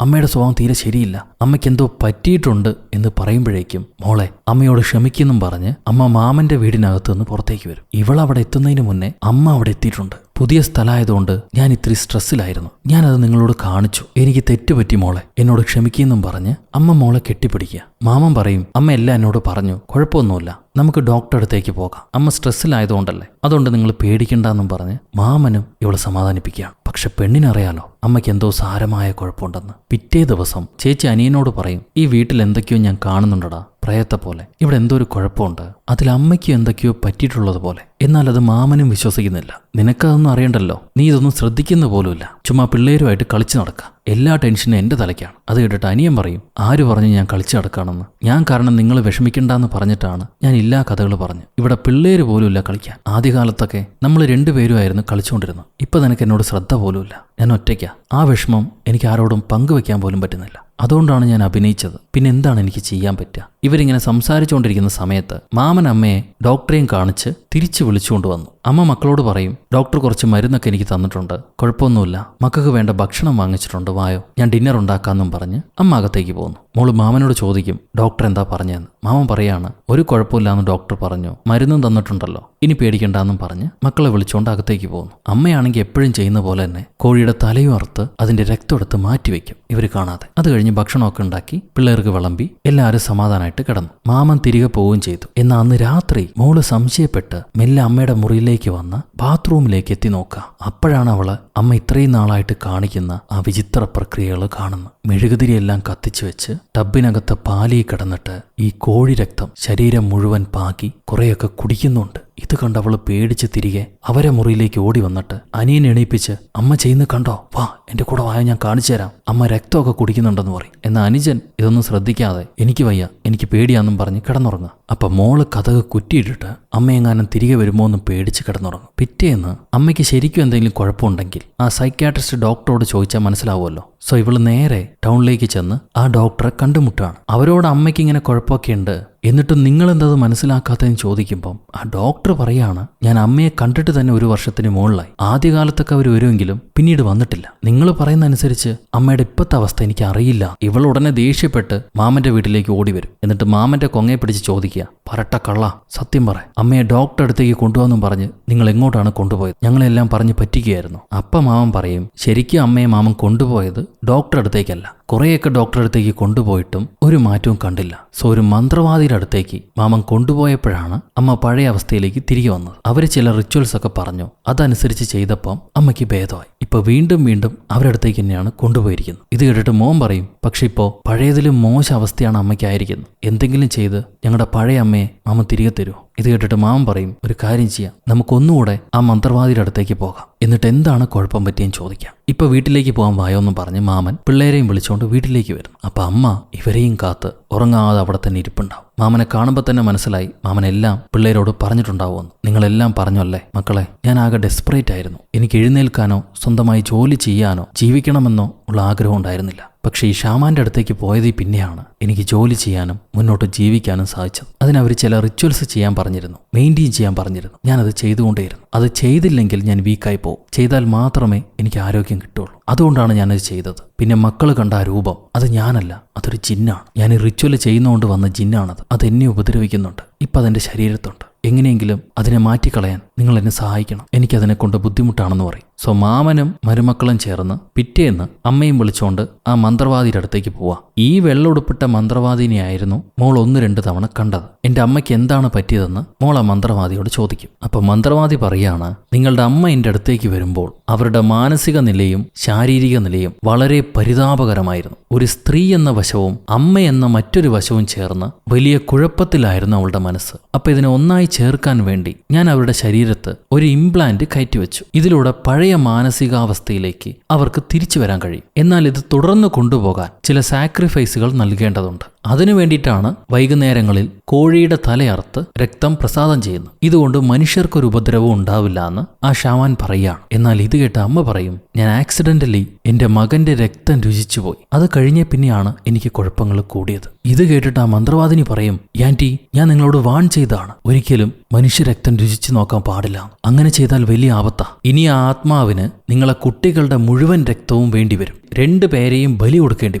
അമ്മയുടെ സ്വഭാവം തീരെ ശരിയില്ല, അമ്മയ്ക്ക് എന്തോ പറ്റിയിട്ടുണ്ട് എന്ന് പറയുമ്പോഴേക്കും മോളെ അമ്മയോട് ക്ഷമിക്കുന്നും പറഞ്ഞ് അമ്മ മാമന്റെ വീടിനകത്ത് നിന്ന് പുറത്തേക്ക് വരും. ഇവളവിടെ എത്തുന്നതിന് മുന്നേ അമ്മ അവിടെ എത്തിയിട്ടുണ്ട്. പുതിയ സ്ഥലമായതുകൊണ്ട് ഞാൻ ഇത്തിരി സ്ട്രെസ്സിലായിരുന്നു, ഞാനത് നിങ്ങളോട് കാണിച്ചു, എനിക്ക് തെറ്റുപറ്റി മോളെ, എന്നോട് ക്ഷമിക്കുന്നും പറഞ്ഞ് അമ്മ മോളെ കെട്ടിപ്പിടിക്കുക. മാമൻ പറയും അമ്മ എല്ലാം എന്നോട് പറഞ്ഞു, കുഴപ്പമൊന്നുമില്ല, നമുക്ക് ഡോക്ടറെ അടുത്തേക്ക് പോകാം, അമ്മ സ്ട്രെസ്സിലായതുകൊണ്ടല്ലേ, അതുകൊണ്ട് നിങ്ങൾ പേടിക്കണ്ടെന്നും പറഞ്ഞ് മാമനും ഇവളെ സമാധാനിപ്പിക്കുകയാണ്. പക്ഷെ പെണ്ണിനറിയാലോ അമ്മയ്ക്ക് എന്തോ സാരമായ കുഴപ്പമുണ്ടെന്ന്. പിറ്റേ ദിവസം ചേച്ചി അനിയനോട് പറയും ഈ വീട്ടിൽ എന്തൊക്കെയോ ഞാൻ കാണുന്നുണ്ടടാ, പ്രയത്തെ പോലെ, ഇവിടെ എന്തോ ഒരു കുഴപ്പമുണ്ട്, അതിൽ അമ്മയ്ക്ക് എന്തൊക്കെയോ പറ്റിയിട്ടുള്ളത് പോലെ. എന്നാൽ അത് മാമനും വിശ്വസിക്കുന്നില്ല. നിനക്കതൊന്നും അറിയണ്ടല്ലോ, നീ ഇതൊന്നും ശ്രദ്ധിക്കുന്ന പോലുമില്ല, ചുമ്മാ പിള്ളേരുമായിട്ട് കളിച്ചു നടക്കുക, എല്ലാ ടെൻഷനും എൻ്റെ തലയ്ക്കാണ്. അത് കേട്ടിട്ട് അനിയൻ പറയും ആര് പറഞ്ഞു ഞാൻ കളിച്ചു നടക്കുകയാണെന്ന്, ഞാൻ കാരണം നിങ്ങൾ വിഷമിക്കണ്ടെന്ന് പറഞ്ഞിട്ടാണ് ഞാൻ എല്ലാ കഥകൾ പറഞ്ഞു, ഇവിടെ പിള്ളേര് പോലുമില്ല കളിക്കാൻ. ആദ്യകാലത്തൊക്കെ നമ്മൾ രണ്ടുപേരുമായിരുന്നു കളിച്ചുകൊണ്ടിരുന്നത്, ഇപ്പൊ നിനക്ക് എന്നോട് ശ്രദ്ധ പോലുമില്ല, ഞാൻ ഒറ്റയ്ക്കാ, ആ വിഷമം എനിക്ക് ആരോടും പങ്കുവെക്കാൻ പോലും പറ്റുന്നില്ല, അതുകൊണ്ടാണ് ഞാൻ അഭിനയിച്ചത്, പിന്നെ എന്താണ് എനിക്ക് ചെയ്യാൻ പറ്റുക. ഇവരിങ്ങനെ സംസാരിച്ചുകൊണ്ടിരിക്കുന്ന സമയത്ത് മാമൻ അമ്മയെ ഡോക്ടറെയും കാണിച്ച് തിരിച്ചു വിളിച്ചുകൊണ്ട് വന്നു. അമ്മ മക്കളോട് പറയും ഡോക്ടർ കുറച്ച് മരുന്നൊക്കെ എനിക്ക് തന്നിട്ടുണ്ട്, കുഴപ്പമൊന്നുമില്ല, മക്കൾക്ക് വേണ്ട ഭക്ഷണം വാങ്ങിച്ചിട്ടുണ്ട്, വായോ ഞാൻ ഡിന്നർ ഉണ്ടാക്കാമെന്നും പറഞ്ഞ് അമ്മ അകത്തേക്ക് പോകുന്നു. മോള് മാമനോട് ചോദിക്കും ഡോക്ടർ എന്താ പറഞ്ഞതെന്ന്. മാമൻ പറയാണ് ഒരു കുഴപ്പമില്ലാന്ന് ഡോക്ടർ പറഞ്ഞു, മരുന്നും തന്നിട്ടുണ്ടല്ലോ, ഇനി പേടിക്കണ്ടെന്നും പറഞ്ഞ് മക്കളെ വിളിച്ചുകൊണ്ട് അകത്തേക്ക് പോകുന്നു. അമ്മയാണെങ്കിൽ എപ്പോഴും ചെയ്യുന്ന പോലെ തന്നെ കോഴിയുടെ തലയും അറുത്ത് അതിന്റെ രക്തം എടുത്ത് മാറ്റിവെക്കും ഇവർ കാണാതെ. അത് കഴിഞ്ഞ് ഭക്ഷണമൊക്കെ ഉണ്ടാക്കി പിള്ളേർക്ക് വിളമ്പി എല്ലാവരും സമാധാനമായിട്ട് കിടന്നു. മാമൻ തിരികെ പോവുകയും ചെയ്തു. എന്നാൽ അന്ന് രാത്രി മോള് സംശയപ്പെട്ട് മെല്ലെ അമ്മയുടെ മുറിയിലേക്ക് വന്ന് ബാത്റൂമിലേക്ക് എത്തി നോക്കുക. അപ്പോഴാണ് അവള് അമ്മ ഇത്രയും നാളായിട്ട് കാണിക്കുന്ന ആ വിചിത്ര പ്രക്രിയകൾ കാണുന്നത്. മെഴുകുതിരിയെല്ലാം കത്തിച്ചു വെച്ച് ടബിനകത്ത് പാലി കിടന്നിട്ട് ഈ കോഴി രക്തം ശരീരം മുഴുവൻ പാക്കി കുറേയൊക്കെ കുടിക്കുന്നുണ്ട്. ഇത് കണ്ടവള് പേടിച്ച് തിരികെ അവരെ മുറിയിലേക്ക് ഓടി വന്നിട്ട് അനിയൻ എണീപ്പിച്ച് അമ്മ ചെയ്യുന്ന കണ്ടോ, വാ എന്റെ കൂടെ വായ, ഞാൻ കാണിച്ചു തരാം, അമ്മ രക്തമൊക്കെ കുടിക്കുന്നുണ്ടെന്ന് പറയും. എന്നാൽ അനുജൻ ഇതൊന്നും ശ്രദ്ധിക്കാതെ എനിക്ക് വയ്യ, എനിക്ക് പേടിയാന്നും പറഞ്ഞ് കിടന്നുറങ്ങുക. അപ്പൊ മോള് കതക് കുറ്റിയിട്ടിട്ട് അമ്മയെങ്ങാനും തിരികെ വരുമോ എന്ന് പേടിച്ച് കിടന്നുറങ്ങും. പിറ്റേന്ന് അമ്മയ്ക്ക് ശരിക്കും എന്തെങ്കിലും കുഴപ്പമുണ്ടെങ്കിൽ ആ സൈക്യാട്രിസ്റ്റ് ഡോക്ടറോട് ചോദിച്ചാൽ മനസ്സിലാവുമല്ലോ. സോ ഇവള് നേരെ ടൗണിലേക്ക് ചെന്ന് ആ ഡോക്ടറെ കണ്ടുമുട്ടാണ്. അവരോട് അമ്മയ്ക്ക് ഇങ്ങനെ കുഴപ്പമൊക്കെ ഉണ്ട്, എന്നിട്ടും നിങ്ങളെന്തത് മനസ്സിലാക്കാത്തതെന്ന് ചോദിക്കുമ്പം ആ ഡോക്ടർ പറയാണ് ഞാൻ അമ്മയെ കണ്ടിട്ട് തന്നെ 1 വർഷത്തിന് മുകളിലായി, ആദ്യകാലത്തൊക്കെ അവർ വരുമെങ്കിലും പിന്നീട് വന്നിട്ടില്ല, നിങ്ങൾ പറയുന്ന അനുസരിച്ച് അമ്മയുടെ ഇപ്പോഴത്തെ അവസ്ഥ എനിക്ക് അറിയില്ല. ഇവൾ ഉടനെ ദേഷ്യപ്പെട്ട് മാമന്റെ വീട്ടിലേക്ക് ഓടി വരും. എന്നിട്ട് മാമന്റെ കൊങ്ങയെ പിടിച്ച് ചോദിക്കുക പറട്ട കള്ള, സത്യം പറ, അമ്മയെ ഡോക്ടർ അടുത്തേക്ക് കൊണ്ടുപോകാന്നും പറഞ്ഞ് നിങ്ങൾ എങ്ങോട്ടാണ് കൊണ്ടുപോയത്, ഞങ്ങളെല്ലാം പറഞ്ഞ് പറ്റിക്കുകയായിരുന്നു. അപ്പം മാമൻ പറയും ശരിക്കും അമ്മയെ മാമൻ കൊണ്ടുപോയത് ഡോക്ടർ അടുത്തേക്കല്ല, കുറേയൊക്കെ ഡോക്ടർ അടുത്തേക്ക് കൊണ്ടുപോയിട്ടും ഒരു മാറ്റവും കണ്ടില്ല. സോ ഒരു മന്ത്രവാദിയുടെ അടുത്തേക്ക് മാമൻ കൊണ്ടുപോയപ്പോഴാണ് അമ്മ പഴയ അവസ്ഥയിലേക്ക് തിരികെ വന്നത്. അവർ ചില റിച്വൽസ് ഒക്കെ പറഞ്ഞു, അതനുസരിച്ച് ചെയ്തപ്പം അമ്മയ്ക്ക് ഭേദമായി. ഇപ്പൊ വീണ്ടും അവരടുത്തേക്ക് തന്നെയാണ് കൊണ്ടുപോയിരിക്കുന്നത്. ഇത് കേട്ടിട്ട് മോൻ പറയും പക്ഷെ ഇപ്പോൾ പഴയതിലും മോശം അവസ്ഥയാണ് അമ്മയ്ക്കായിരിക്കുന്നത്, എന്തെങ്കിലും ചെയ്ത് ഞങ്ങളുടെ പഴയ അമ്മയെ മാമൻ തിരികെ തരുമോ. ഇത് കേട്ടിട്ട് മാമൻ പറയും ഒരു കാര്യം ചെയ്യാം, നമുക്കൊന്നുകൂടെ ആ മന്ത്രവാദിയുടെ അടുത്തേക്ക് പോകാം, എന്നിട്ട് എന്താണ് കുഴപ്പം പറ്റിയെന്ന് ചോദിക്കാം. ഇപ്പൊ വീട്ടിലേക്ക് പോകാൻ വായോന്നും പറഞ്ഞ് മാമൻ പിള്ളേരെയും വിളിച്ചുകൊണ്ട് വീട്ടിലേക്ക് വരുന്നു. അപ്പൊ അമ്മ ഇവരെയും കാത്ത് ഉറങ്ങാതെ അവിടെ തന്നെ ഇരിപ്പുണ്ടാവും. മാമനെ കാണുമ്പോൾ തന്നെ മനസ്സിലായി മാമൻ എല്ലാം പിള്ളേരോട് പറഞ്ഞിട്ടുണ്ടാവുമെന്ന്. നിങ്ങളെല്ലാം പറഞ്ഞല്ലേ മക്കളെ, ഞാൻ ആകെ ഡെസ്പറേറ്റ് ആയിരുന്നു, എനിക്ക് എഴുന്നേൽക്കാനോ സ്വന്തമായി ജോലി ചെയ്യാനോ ജീവിക്കണമെന്നോ ഉള്ള ആഗ്രഹം ഉണ്ടായിരുന്നില്ല. പക്ഷേ ഈ ഷാമാന്റെ അടുത്തേക്ക് പോയതിൽ പിന്നെയാണ് എനിക്ക് ജോലി ചെയ്യാനും മുന്നോട്ട് ജീവിക്കാനും സാധിച്ചത്. അതിനവർ ചില റിച്വൽസ് ചെയ്യാൻ പറഞ്ഞിരുന്നു, മെയിൻറ്റെയിൻ ചെയ്യാൻ പറഞ്ഞിരുന്നു. ഞാനത് ചെയ്തുകൊണ്ടേയിരുന്നു. അത് ചെയ്തില്ലെങ്കിൽ ഞാൻ വീക്കായി പോകും. ചെയ്താൽ മാത്രമേ എനിക്ക് ആരോഗ്യം കിട്ടുള്ളൂ. അതുകൊണ്ടാണ് ഞാനത് ചെയ്തത്. പിന്നെ മക്കൾ കണ്ട ആ രൂപം, അത് ഞാനല്ല, അതൊരു ജിന്നാണ്. ഞാൻ ഈ റിച്വൽ ചെയ്യുന്നതുകൊണ്ട് വന്ന ജിന്നാണത്. അതെന്നെ ഉപദ്രവിക്കുന്നുണ്ട്. ഇപ്പം അതെൻ്റെ ശരീരത്തുണ്ട്. എങ്ങനെയെങ്കിലും അതിനെ മാറ്റിക്കളയാൻ നിങ്ങൾ എന്നെ സഹായിക്കണം. എനിക്കതിനെ കൊണ്ട് ബുദ്ധിമുട്ടാണെന്ന് പറയും. സോ മാമനും മരുമക്കളും ചേർന്ന് പിറ്റേന്ന് അമ്മയും വിളിച്ചോണ്ട് ആ മന്ത്രവാദിയുടെ അടുത്തേക്ക് പോവാ. ഈ വെള്ളുടുപ്പിട്ട മന്ത്രവാദിനെയായിരുന്നു മോൾ 1-2 തവണ കണ്ടത്. എൻ്റെ അമ്മയ്ക്ക് എന്താണ് പറ്റിയതെന്ന് മോൾ ആ മന്ത്രവാദിയോട് ചോദിക്കും. അപ്പൊ മന്ത്രവാദി പറയാണ്, നിങ്ങളുടെ അമ്മ എൻ്റെ അടുത്തേക്ക് വരുമ്പോൾ അവരുടെ മാനസിക നിലയും ശാരീരിക നിലയും വളരെ പരിതാപകരമായിരുന്നു. ഒരു സ്ത്രീ എന്ന വശവും അമ്മ എന്ന മറ്റൊരു വശവും ചേർന്ന് വലിയ കുഴപ്പത്തിലായിരുന്നു അവളുടെ മനസ്സ്. അപ്പൊ ഇതിനെ ഒന്നായി ചേർക്കാൻ വേണ്ടി ഞാൻ അവരുടെ ശരീരത്ത് ഒരു ഇംപ്ലാന്റ് കയറ്റിവെച്ചു. ഇതിലൂടെ പഴയ മാനസികാവസ്ഥയിലേക്ക് അവർക്ക് തിരിച്ചു വരാൻ കഴിയും. എന്നാൽ ഇത് തുടർന്ന് കൊണ്ടുപോകാൻ ചില സാക്രിഫൈസുകൾ നൽകേണ്ടതുണ്ട്. അതിനു വേണ്ടിയിട്ടാണ് വൈകുന്നേരങ്ങളിൽ കോഴിയുടെ തലയറുത്ത് രക്തം പ്രസാദം ചെയ്യുന്നത്. ഇതുകൊണ്ട് മനുഷ്യർക്കൊരു ഉപദ്രവവും ഉണ്ടാവില്ല എന്ന് ആ ഷാമാൻ പറയുകയാണ്. എന്നാൽ ഇത് കേട്ട അമ്മ പറയും, ഞാൻ ആക്സിഡന്റലി എൻ്റെ മകന്റെ രക്തം രുചിച്ചുപോയി. അത് കഴിഞ്ഞേ പിന്നെയാണ് എനിക്ക് കുഴപ്പങ്ങൾ കൂടിയത്. ഇത് കേട്ടിട്ട് ആ മന്ത്രവാദിനി പറയും, ആന്റി, ഞാൻ നിങ്ങളോട് വാൺ ചെയ്താണ്, ഒരിക്കലും മനുഷ്യരക്തം രുചിച്ചു നോക്കാൻ പാടില്ല. അങ്ങനെ ചെയ്താൽ വലിയ ആപത്താ. ഇനി ആ ആത്മാവിന് നിങ്ങളെ കുട്ടികളുടെ മുഴുവൻ രക്തവും വേണ്ടിവരും. 2 പേരെയും ബലി കൊടുക്കേണ്ടി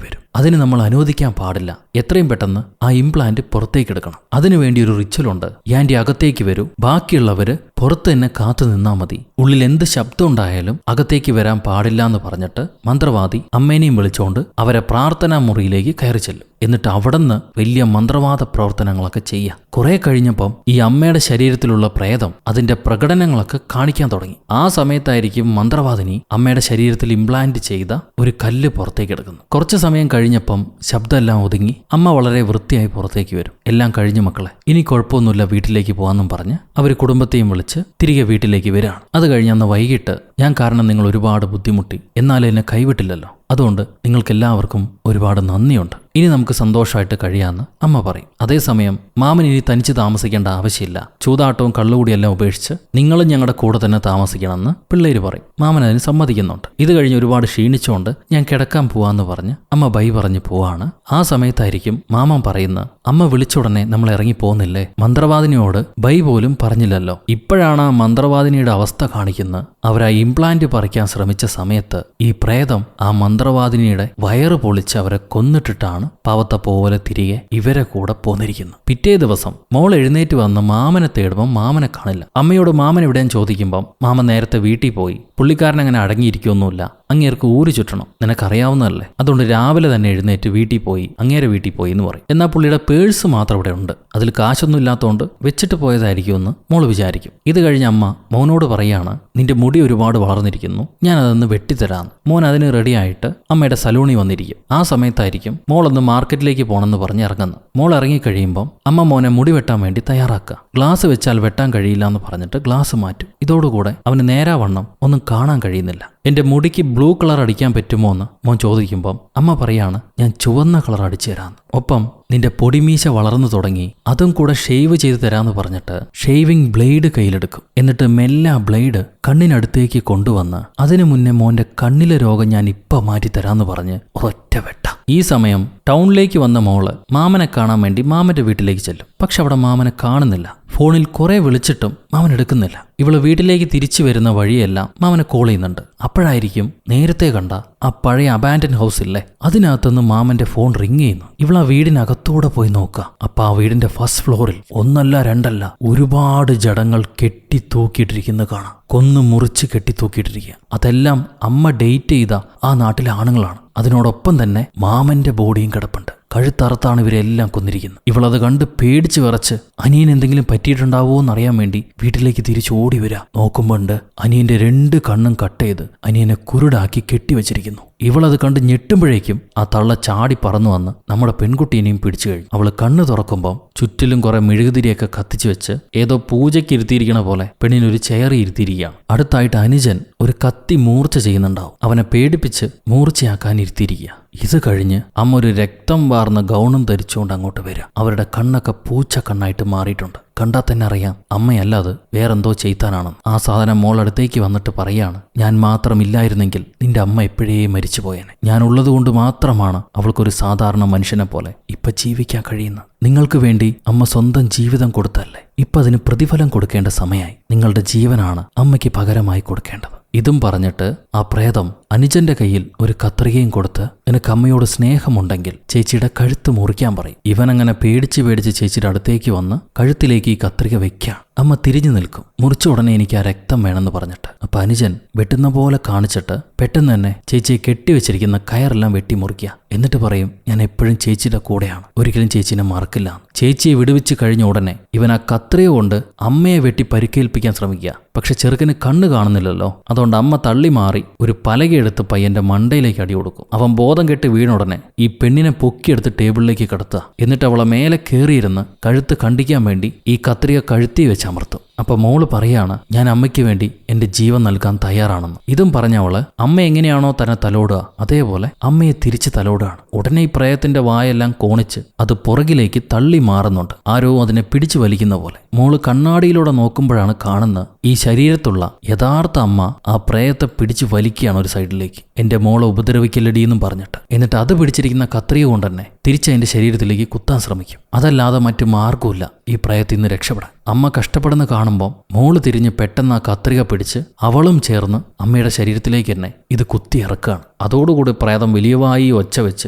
വരും. അതിന് നമ്മൾ അനുവദിക്കാൻ പാടില്ല. എത്രയും പെട്ടെന്ന് ആ ഇംപ്ലാന്റ് പുറത്തേക്ക് എടുക്കണം. അതിനുവേണ്ടി ഒരു റിച്വലുണ്ട്. ആന്റി അകത്തേക്ക് വരൂ, ബാക്കിയുള്ളവര് പുറത്ത് തന്നെ കാത്തു നിന്നാ മതി. ഉള്ളിൽ എന്ത് ശബ്ദം ഉണ്ടായാലും അകത്തേക്ക് വരാൻ പാടില്ല എന്ന് പറഞ്ഞിട്ട് മന്ത്രവാദി അമ്മേനെയും വിളിച്ചുകൊണ്ട് അവരെ പ്രാർത്ഥനാ മുറിയിലേക്ക് കയറി ചെല്ലും. എന്നിട്ട് അവിടുന്ന് വലിയ മന്ത്രവാദ പ്രവർത്തനങ്ങളൊക്കെ ചെയ്യാം. കുറെ കഴിഞ്ഞപ്പം ഈ അമ്മയുടെ ശരീരത്തിലുള്ള പ്രേതം അതിന്റെ പ്രകടനങ്ങളൊക്കെ കാണിക്കാൻ തുടങ്ങി. ആ സമയത്തായിരിക്കും മന്ത്രവാദിനി അമ്മയുടെ ശരീരത്തിൽ ഇംപ്ലാന്റ് ചെയ്ത ഒരു കല്ല് പുറത്തേക്ക് എടുക്കുന്നു. കുറച്ചു സമയം കഴിഞ്ഞപ്പം ശബ്ദമെല്ലാം ഒതുങ്ങി അമ്മ വളരെ വൃത്തിയായി പുറത്തേക്ക് വരും. എല്ലാം കഴിഞ്ഞു മക്കളെ, ഇനി കുഴപ്പമൊന്നുമില്ല, വീട്ടിലേക്ക് പോകാമെന്നും പറഞ്ഞ് അവർ കുടുംബത്തെയും വിളിച്ച് തിരികെ വീട്ടിലേക്ക് വരികയാണ്. അത് കഴിഞ്ഞ് അന്ന് വൈകിട്ട്, ഞാൻ കാരണം നിങ്ങൾ ഒരുപാട് ബുദ്ധിമുട്ടി, എന്നാലും എന്നെ കൈവിട്ടില്ലല്ലോ, അതുകൊണ്ട് നിങ്ങൾക്കെല്ലാവർക്കും ഒരുപാട് നന്ദിയുണ്ട്. ഇനി നമുക്ക് സന്തോഷമായിട്ട് കഴിയാമെന്ന് അമ്മ പറയും. അതേസമയം മാമൻ ഇനി തനിച്ച് താമസിക്കേണ്ട ആവശ്യമില്ല, ചൂതാട്ടവും കള്ളുകൂടിയെല്ലാം ഉപേക്ഷിച്ച് നിങ്ങളും ഞങ്ങളുടെ കൂടെ തന്നെ താമസിക്കണമെന്ന് പിള്ളേര് പറയും. മാമൻ അതിന് സമ്മതിക്കുന്നുണ്ട്. ഇത് കഴിഞ്ഞ് ഒരുപാട് ക്ഷീണിച്ചുകൊണ്ട് ഞാൻ കിടക്കാൻ പോവാന്ന് പറഞ്ഞ് അമ്മ ബൈ പറഞ്ഞ് പോവാണ്. ആ സമയത്തായിരിക്കും മാമൻ പറയുന്ന, അമ്മ വിളിച്ചുടനെ നമ്മൾ ഇറങ്ങി പോകുന്നില്ലേ, മന്ത്രവാദിനിയോട് ബൈ പോലും പറഞ്ഞില്ലല്ലോ. ഇപ്പോഴാണ് ആ മന്ത്രവാദിനിയുടെ അവസ്ഥ കാണിക്കുന്നത്. അവർ ആ ഇംപ്ലാന്റ് പറിക്കാൻ ശ്രമിച്ച സമയത്ത് ഈ പ്രേതം ആ മന്ത്രവാദിനിയുടെ വയറ് പൊളിച്ച് അവരെ കൊന്നിട്ടിട്ടാണ് പാവത്തെ പോലെ തിരികെ ഇവരെ കൂടെ പോന്നിരിക്കുന്നു. പിറ്റേ ദിവസം മോൾ എഴുന്നേറ്റ് വന്ന് മാമനെ തേടുമ്പം മാമനെ കാണില്ല. അമ്മയോട് മാമൻ എവിടെയെന്ന് ചോദിക്കുമ്പം മാമൻ നേരത്തെ വീട്ടിൽ പോയി, പുള്ളിക്കാരൻ അങ്ങനെ അടങ്ങിയിരിക്കൊന്നുമില്ല, അങ്ങേർക്ക് ഊര് ചുറ്റണം, നിനക്കറിയാവുന്നതല്ലേ, അതുകൊണ്ട് രാവിലെ തന്നെ എഴുന്നേറ്റ് വീട്ടിൽ പോയി, അങ്ങേരെ വീട്ടിൽ പോയി എന്ന് പറയും. എന്നാൽ പുള്ളിയുടെ പേഴ്സ് മാത്രം ഇവിടെ ഉണ്ട്, അതിൽ കാശൊന്നും ഇല്ലാത്തതുകൊണ്ട് വെച്ചിട്ട് പോയതായിരിക്കുമെന്ന് മോള് വിചാരിക്കും. ഇത് കഴിഞ്ഞ് അമ്മ മോനോട് പറയാണ്, നിന്റെ മുടി ഒരുപാട് വളർന്നിരിക്കുന്നു, ഞാൻ അതൊന്ന് വെട്ടിത്തരാന്ന്. മോൻ അതിന് റെഡിയായിട്ട് അമ്മയുടെ സലൂണിൽ വന്നിരിക്കും. ആ സമയത്തായിരിക്കും മോളൊന്ന് മാർക്കറ്റിലേക്ക് പോകണമെന്ന് പറഞ്ഞ് ഇറങ്ങുന്നത്. മോൾ ഇറങ്ങിക്കഴിയുമ്പം അമ്മ മോനെ മുടി വെട്ടാൻ വേണ്ടി തയ്യാറാക്കുക. ഗ്ലാസ് വെച്ചാൽ വെട്ടാൻ കഴിയില്ല എന്ന് പറഞ്ഞിട്ട് ഗ്ലാസ് മാറ്റും. ഇതോടുകൂടെ അവന് നേരാവണ്ണം ഒന്നും കാണാൻ കഴിയുന്നില്ല. എൻ്റെ മുടിക്ക് ബ്ലൂ കളർ അടിക്കാൻ പറ്റുമോ എന്ന് മോൻ ചോദിക്കുമ്പം അമ്മ പറയാണ്, ഞാൻ ചുവന്ന കളർ അടിച്ചു തരാമെന്ന്. ഒപ്പം നിന്റെ പൊടിമീശ വളർന്നു തുടങ്ങി, അതും കൂടെ ഷേവ് ചെയ്ത് തരാമെന്ന് പറഞ്ഞിട്ട് ഷേവിംഗ് ബ്ലേഡ് കയ്യിലെടുക്കും. എന്നിട്ട് മെല്ലെ ആ ബ്ലേഡ് കണ്ണിനടുത്തേക്ക് കൊണ്ടുവന്ന്, അതിനു മുന്നേ മോന്റെ കണ്ണിലെ രോഗം ഞാൻ ഇപ്പം മാറ്റിത്തരാമെന്ന് പറഞ്ഞ് ഒറ്റ വെട്ട. ഈ സമയം ടൗണിലേക്ക് വന്ന മോള് മാമനെ കാണാൻ വേണ്ടി മാമന്റെ വീട്ടിലേക്ക് ചെല്ലും. പക്ഷെ അവിടെ മാമനെ കാണുന്നില്ല. ഫോണിൽ കുറെ വിളിച്ചിട്ടും മാമൻ എടുക്കുന്നില്ല. ഇവള് വീട്ടിലേക്ക് തിരിച്ചു വരുന്ന വഴിയെല്ലാം മാമനെ കോൾ ചെയ്യുന്നുണ്ട്. അപ്പോഴായിരിക്കും നേരത്തെ കണ്ട ആ പഴയ അബാൻഡൻ ഹൗസ് ഇല്ലേ, അതിനകത്തുനിന്ന് മാമന്റെ ഫോൺ റിങ് ചെയ്യുന്നു. ഇവൾ ആ വീടിനകത്തൂടെ പോയി നോക്കുക. അപ്പൊ ആ വീടിന്റെ ഫസ്റ്റ് ഫ്ലോറിൽ 1 2 അല്ല ഒരുപാട് ജഡങ്ങൾ കെട്ടി തൂക്കിയിട്ടിരിക്കുന്നത് കാണാം. കൊന്നു മുറിച്ച് കെട്ടി തൂക്കിയിട്ടിരിക്കുക. അതെല്ലാം അമ്മ ഡേറ്റ് ചെയ്ത ആ നാട്ടിലെ ആണുങ്ങളാണ്. അതിനോടൊപ്പം തന്നെ മാമന്റെ ബോഡിയും കിടപ്പുണ്ട്. കഴുത്തറുത്താണ് ഇവരെല്ലാം കൊന്നിരിക്കുന്നത്. ഇവളത് കണ്ട് പേടിച്ച് വിറച്ച് അനിയൻ എന്തെങ്കിലും പറ്റിയിട്ടുണ്ടാവോ എന്നറിയാൻ വേണ്ടി വീട്ടിലേക്ക് തിരിച്ച് ഓടി വരിക. നോക്കുമ്പോണ്ട് അനിയന്റെ 2 കണ്ണും കട്ട് ചെയ്ത് അനിയനെ കുരുടാക്കി കെട്ടിവെച്ചിരിക്കുന്നു. ഇവളത് കണ്ട് ഞെട്ടുമ്പോഴേക്കും ആ തള്ള ചാടി പറന്നു വന്ന് നമ്മുടെ പെൺകുട്ടീനെയും പിടിച്ചു കഴിഞ്ഞു. അവള് കണ്ണ് തുറക്കുമ്പം ചുറ്റിലും കുറെ മെഴുകുതിരിയൊക്കെ കത്തിച്ചു വെച്ച് ഏതോ പൂജയ്ക്ക് ഇരുത്തിയിരിക്കണ പോലെ പെണ്ണിനൊരു ചെയറി ഇരുത്തിയിരിക്കുകയാണ്. അടുത്തായിട്ട് അനുജൻ ഒരു കത്തി മൂർച്ച ചെയ്യുന്നുണ്ടാവും. അവനെ പേടിപ്പിച്ച് മൂർച്ചയാക്കാൻ ഇരുത്തിയിരിക്കുക. ഇത് കഴിഞ്ഞ് അമ്മ ഒരു രക്തം വാർന്ന ഗൗണം ധരിച്ചുകൊണ്ട് അങ്ങോട്ട് വരിക. അവരുടെ കണ്ണൊക്കെ പൂച്ച കണ്ണായിട്ട് മാറിയിട്ടുണ്ട്. കണ്ടാൽ തന്നെ അറിയാം അമ്മയല്ല അത്, വേറെന്തോ ചെയ്താനാണെന്ന്. ആ സാധനം മോളടുത്തേക്ക് വന്നിട്ട് പറയാണ്, ഞാൻ മാത്രമില്ലായിരുന്നെങ്കിൽ നിന്റെ അമ്മ എപ്പോഴേ മരിച്ചു പോയേനെ. ഞാൻ ഉള്ളതുകൊണ്ട് മാത്രമാണ് അവൾക്കൊരു സാധാരണ മനുഷ്യനെ പോലെ ഇപ്പൊ ജീവിക്കാൻ കഴിയുന്നത്. നിങ്ങൾക്ക് വേണ്ടി അമ്മ സ്വന്തം ജീവിതം കൊടുത്തല്ലേ, ഇപ്പൊ അതിന് പ്രതിഫലം കൊടുക്കേണ്ട സമയമായി. നിങ്ങളുടെ ജീവനാണ് അമ്മയ്ക്ക് പകരമായി കൊടുക്കേണ്ടത്. ഇതും പറഞ്ഞിട്ട് ആ പ്രേതം അനുജന്റെ കയ്യിൽ ഒരു കത്രികയും കൊടുത്ത്, നിനക്ക് അമ്മയോട് സ്നേഹമുണ്ടെങ്കിൽ ചേച്ചിയുടെ കഴുത്ത് മുറിക്കാൻ പറയും. ഇവനങ്ങനെ പേടിച്ച് ചേച്ചിയുടെ അടുത്തേക്ക് വന്ന് കഴുത്തിലേക്ക് ഈ കത്രിക വെക്കാം. അമ്മ തിരിഞ്ഞു നിൽക്കും. മുറിച്ച ഉടനെ എനിക്ക് ആ രക്തം വേണമെന്ന് പറഞ്ഞിട്ട്. അപ്പൊ അനുജൻ വെട്ടുന്ന പോലെ കാണിച്ചിട്ട് പെട്ടെന്ന് തന്നെ ചേച്ചിയെ കെട്ടിവെച്ചിരിക്കുന്ന കയറെല്ലാം വെട്ടി മുറിക്കുക. എന്നിട്ട് പറയും, ഞാൻ എപ്പോഴും ചേച്ചിയുടെ കൂടെയാണ്, ഒരിക്കലും ചേച്ചിനെ മറക്കില്ല. ചേച്ചിയെ വിടുവിച്ച് കഴിഞ്ഞ ഉടനെ ഇവൻ ആ കത്രിക കൊണ്ട് അമ്മയെ വെട്ടി പരിക്കേൽപ്പിക്കാൻ ശ്രമിക്കുക. പക്ഷെ ചെറുക്കന് കണ്ണ് കാണുന്നില്ലല്ലോ. അതുകൊണ്ട് അമ്മ തള്ളി മാറി ഒരു പലകയെടുത്ത് പയ്യന്റെ മണ്ടയിലേക്ക് അടി കൊടുക്കും. അവൻ ബോധം കെട്ട് വീണ ഉടനെ ഈ പെണ്ണിനെ പൊക്കിയെടുത്ത് ടേബിളിലേക്ക് കിടത്തുക. എന്നിട്ട് അവളെ മേലെ കയറിയിരുന്ന് കഴുത്ത് കണ്ടിക്കാൻ വേണ്ടി ഈ കത്രിക കഴുത്തി വെച്ച് അമർത്തും. അപ്പൊ മോള് പറയാണ്, ഞാൻ അമ്മയ്ക്ക് വേണ്ടി എന്റെ ജീവൻ നൽകാൻ തയ്യാറാണെന്ന്. ഇതും പറഞ്ഞവള് അമ്മ എങ്ങനെയാണോ തന്നെ തലോടുക അതേപോലെ അമ്മയെ തിരിച്ച് തലോടുകയാണ്. ഉടനെ ഈ പ്രേതത്തിന്റെ വായെല്ലാം കോണിച്ച് അത് പുറകിലേക്ക് തള്ളി മാറുന്നുണ്ട്. ആരോ അതിനെ പിടിച്ചു വലിക്കുന്ന പോലെ. മോള് കണ്ണാടിയിലൂടെ നോക്കുമ്പോഴാണ് കാണുന്നത് ഈ ശരീരത്തുള്ള യഥാർത്ഥ അമ്മ ആ പ്രേതത്തെ പിടിച്ചു വലിക്കുകയാണ് ഒരു സൈഡിലേക്ക്. എന്റെ മോളെ ഉപദ്രവിക്കല്ലടി എന്നും പറഞ്ഞിട്ട്. എന്നിട്ട് അത് പിടിച്ചിരിക്കുന്ന കത്രിക കൊണ്ട് തന്നെ തിരിച്ച് അതിന്റെ ശരീരത്തിലേക്ക് കുത്താൻ ശ്രമിക്കും. അതല്ലാതെ മറ്റു മാർഗമില്ല ഈ പ്രേതത്തിൽ നിന്ന് രക്ഷപ്പെടാൻ. അമ്മ കഷ്ടപ്പെടുന്ന കാണുമ്പോൾ മോള് തിരിഞ്ഞ് പെട്ടെന്ന് ആ കത്രിക പിടിച്ച് അവളും ചേർന്ന് അമ്മയുടെ ശരീരത്തിലേക്ക് തന്നെ ഇത് കുത്തി ഇറക്കുകയാണ്. അതോടുകൂടി പ്രേതം വലിയവായി ഒച്ച വെച്ച്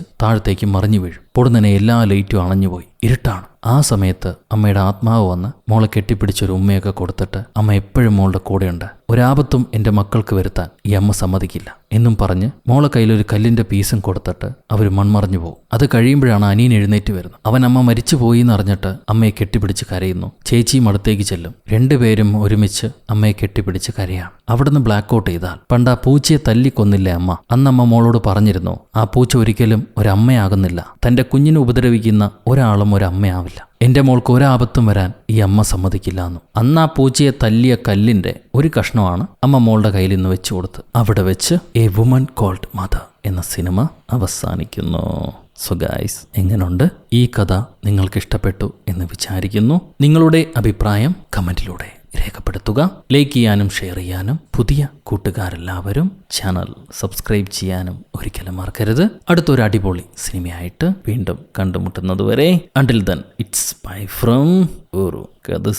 താഴത്തേക്ക് മറിഞ്ഞു വീഴും. പൊടുന്നനെ എല്ലാ ലൈറ്റും അണഞ്ഞുപോയി, ഇരുട്ടാണ്. ആ സമയത്ത് അമ്മയുടെ ആത്മാവ് വന്ന് മോളെ കെട്ടിപ്പിടിച്ചൊരു ഉമ്മയൊക്കെ കൊടുത്തിട്ട്, അമ്മ എപ്പോഴും മോളുടെ കൂടെയുണ്ട്, ഒരാപത്തും എൻ്റെ മക്കൾക്ക് വരുത്താൻ ഈ അമ്മ സമ്മതിക്കില്ല എന്നും പറഞ്ഞ് മോളെ കയ്യിലൊരു കല്ലിൻ്റെ പീസും കൊടുത്തിട്ട് അവർ മൺമറഞ്ഞു പോകും. അത് കഴിയുമ്പോഴാണ് അനിയൻ എഴുന്നേറ്റ് വരുന്നത്. അവൻ അമ്മ മരിച്ചു പോയി എന്നറിഞ്ഞിട്ട് അമ്മയെ കെട്ടിപ്പിടിച്ച് കരയുന്നു. ചേച്ചിയും അടുത്തേക്ക് ചെല്ലും. രണ്ടുപേരും ഒരുമിച്ച് അമ്മയെ കെട്ടിപ്പിടിച്ച് കരയാണ്. അവിടുന്ന് ബ്ലാക്ക് ഔട്ട് ചെയ്താൽ, പണ്ട് ആ പൂച്ചയെ തല്ലിക്കൊന്നില്ലേ അമ്മ, അന്നമ്മ മോളോട് പറഞ്ഞിരുന്നു, ആ പൂച്ച ഒരിക്കലും ഒരമ്മയാകുന്നില്ല, തൻ്റെ കുഞ്ഞിനെ ഉപദ്രവിക്കുന്ന ഒരാളും ഒരമ്മയാവില്ല, എന്റെ മോൾക്ക് ഒരാപത്തും വരാൻ ഈ അമ്മ സമ്മതിക്കില്ല എന്നും. അന്ന് ആ പൂച്ചയെ തല്ലിയ കല്ലിന്റെ ഒരു കഷ്ണമാണ് അമ്മ മോളുടെ കയ്യിൽ നിന്ന് വെച്ചു കൊടുത്ത്. അവിടെ വെച്ച് എ വുമൻ കോൾഡ് മദർ എന്ന സിനിമ അവസാനിക്കുന്നു. സോ ഗൈസ്, എങ്ങനെയുണ്ട് ഈ കഥ? നിങ്ങൾക്ക് ഇഷ്ടപ്പെട്ടു എന്ന് വിചാരിക്കുന്നു. നിങ്ങളുടെ അഭിപ്രായം കമന്റിലൂടെ രേഖപ്പെടുത്തുക. ലൈക്ക് ചെയ്യാനും ഷെയർ ചെയ്യാനും പുതിയ കൂട്ടുകാരെല്ലാവരും ചാനൽ സബ്സ്ക്രൈബ് ചെയ്യാനും ഒരിക്കലും മറക്കരുത്. അടുത്തൊരു അടിപൊളി സിനിമയായിട്ട് വീണ്ടും കണ്ടുമുട്ടുന്നത് വരെ, until then it's bye from ഒരു കഥ.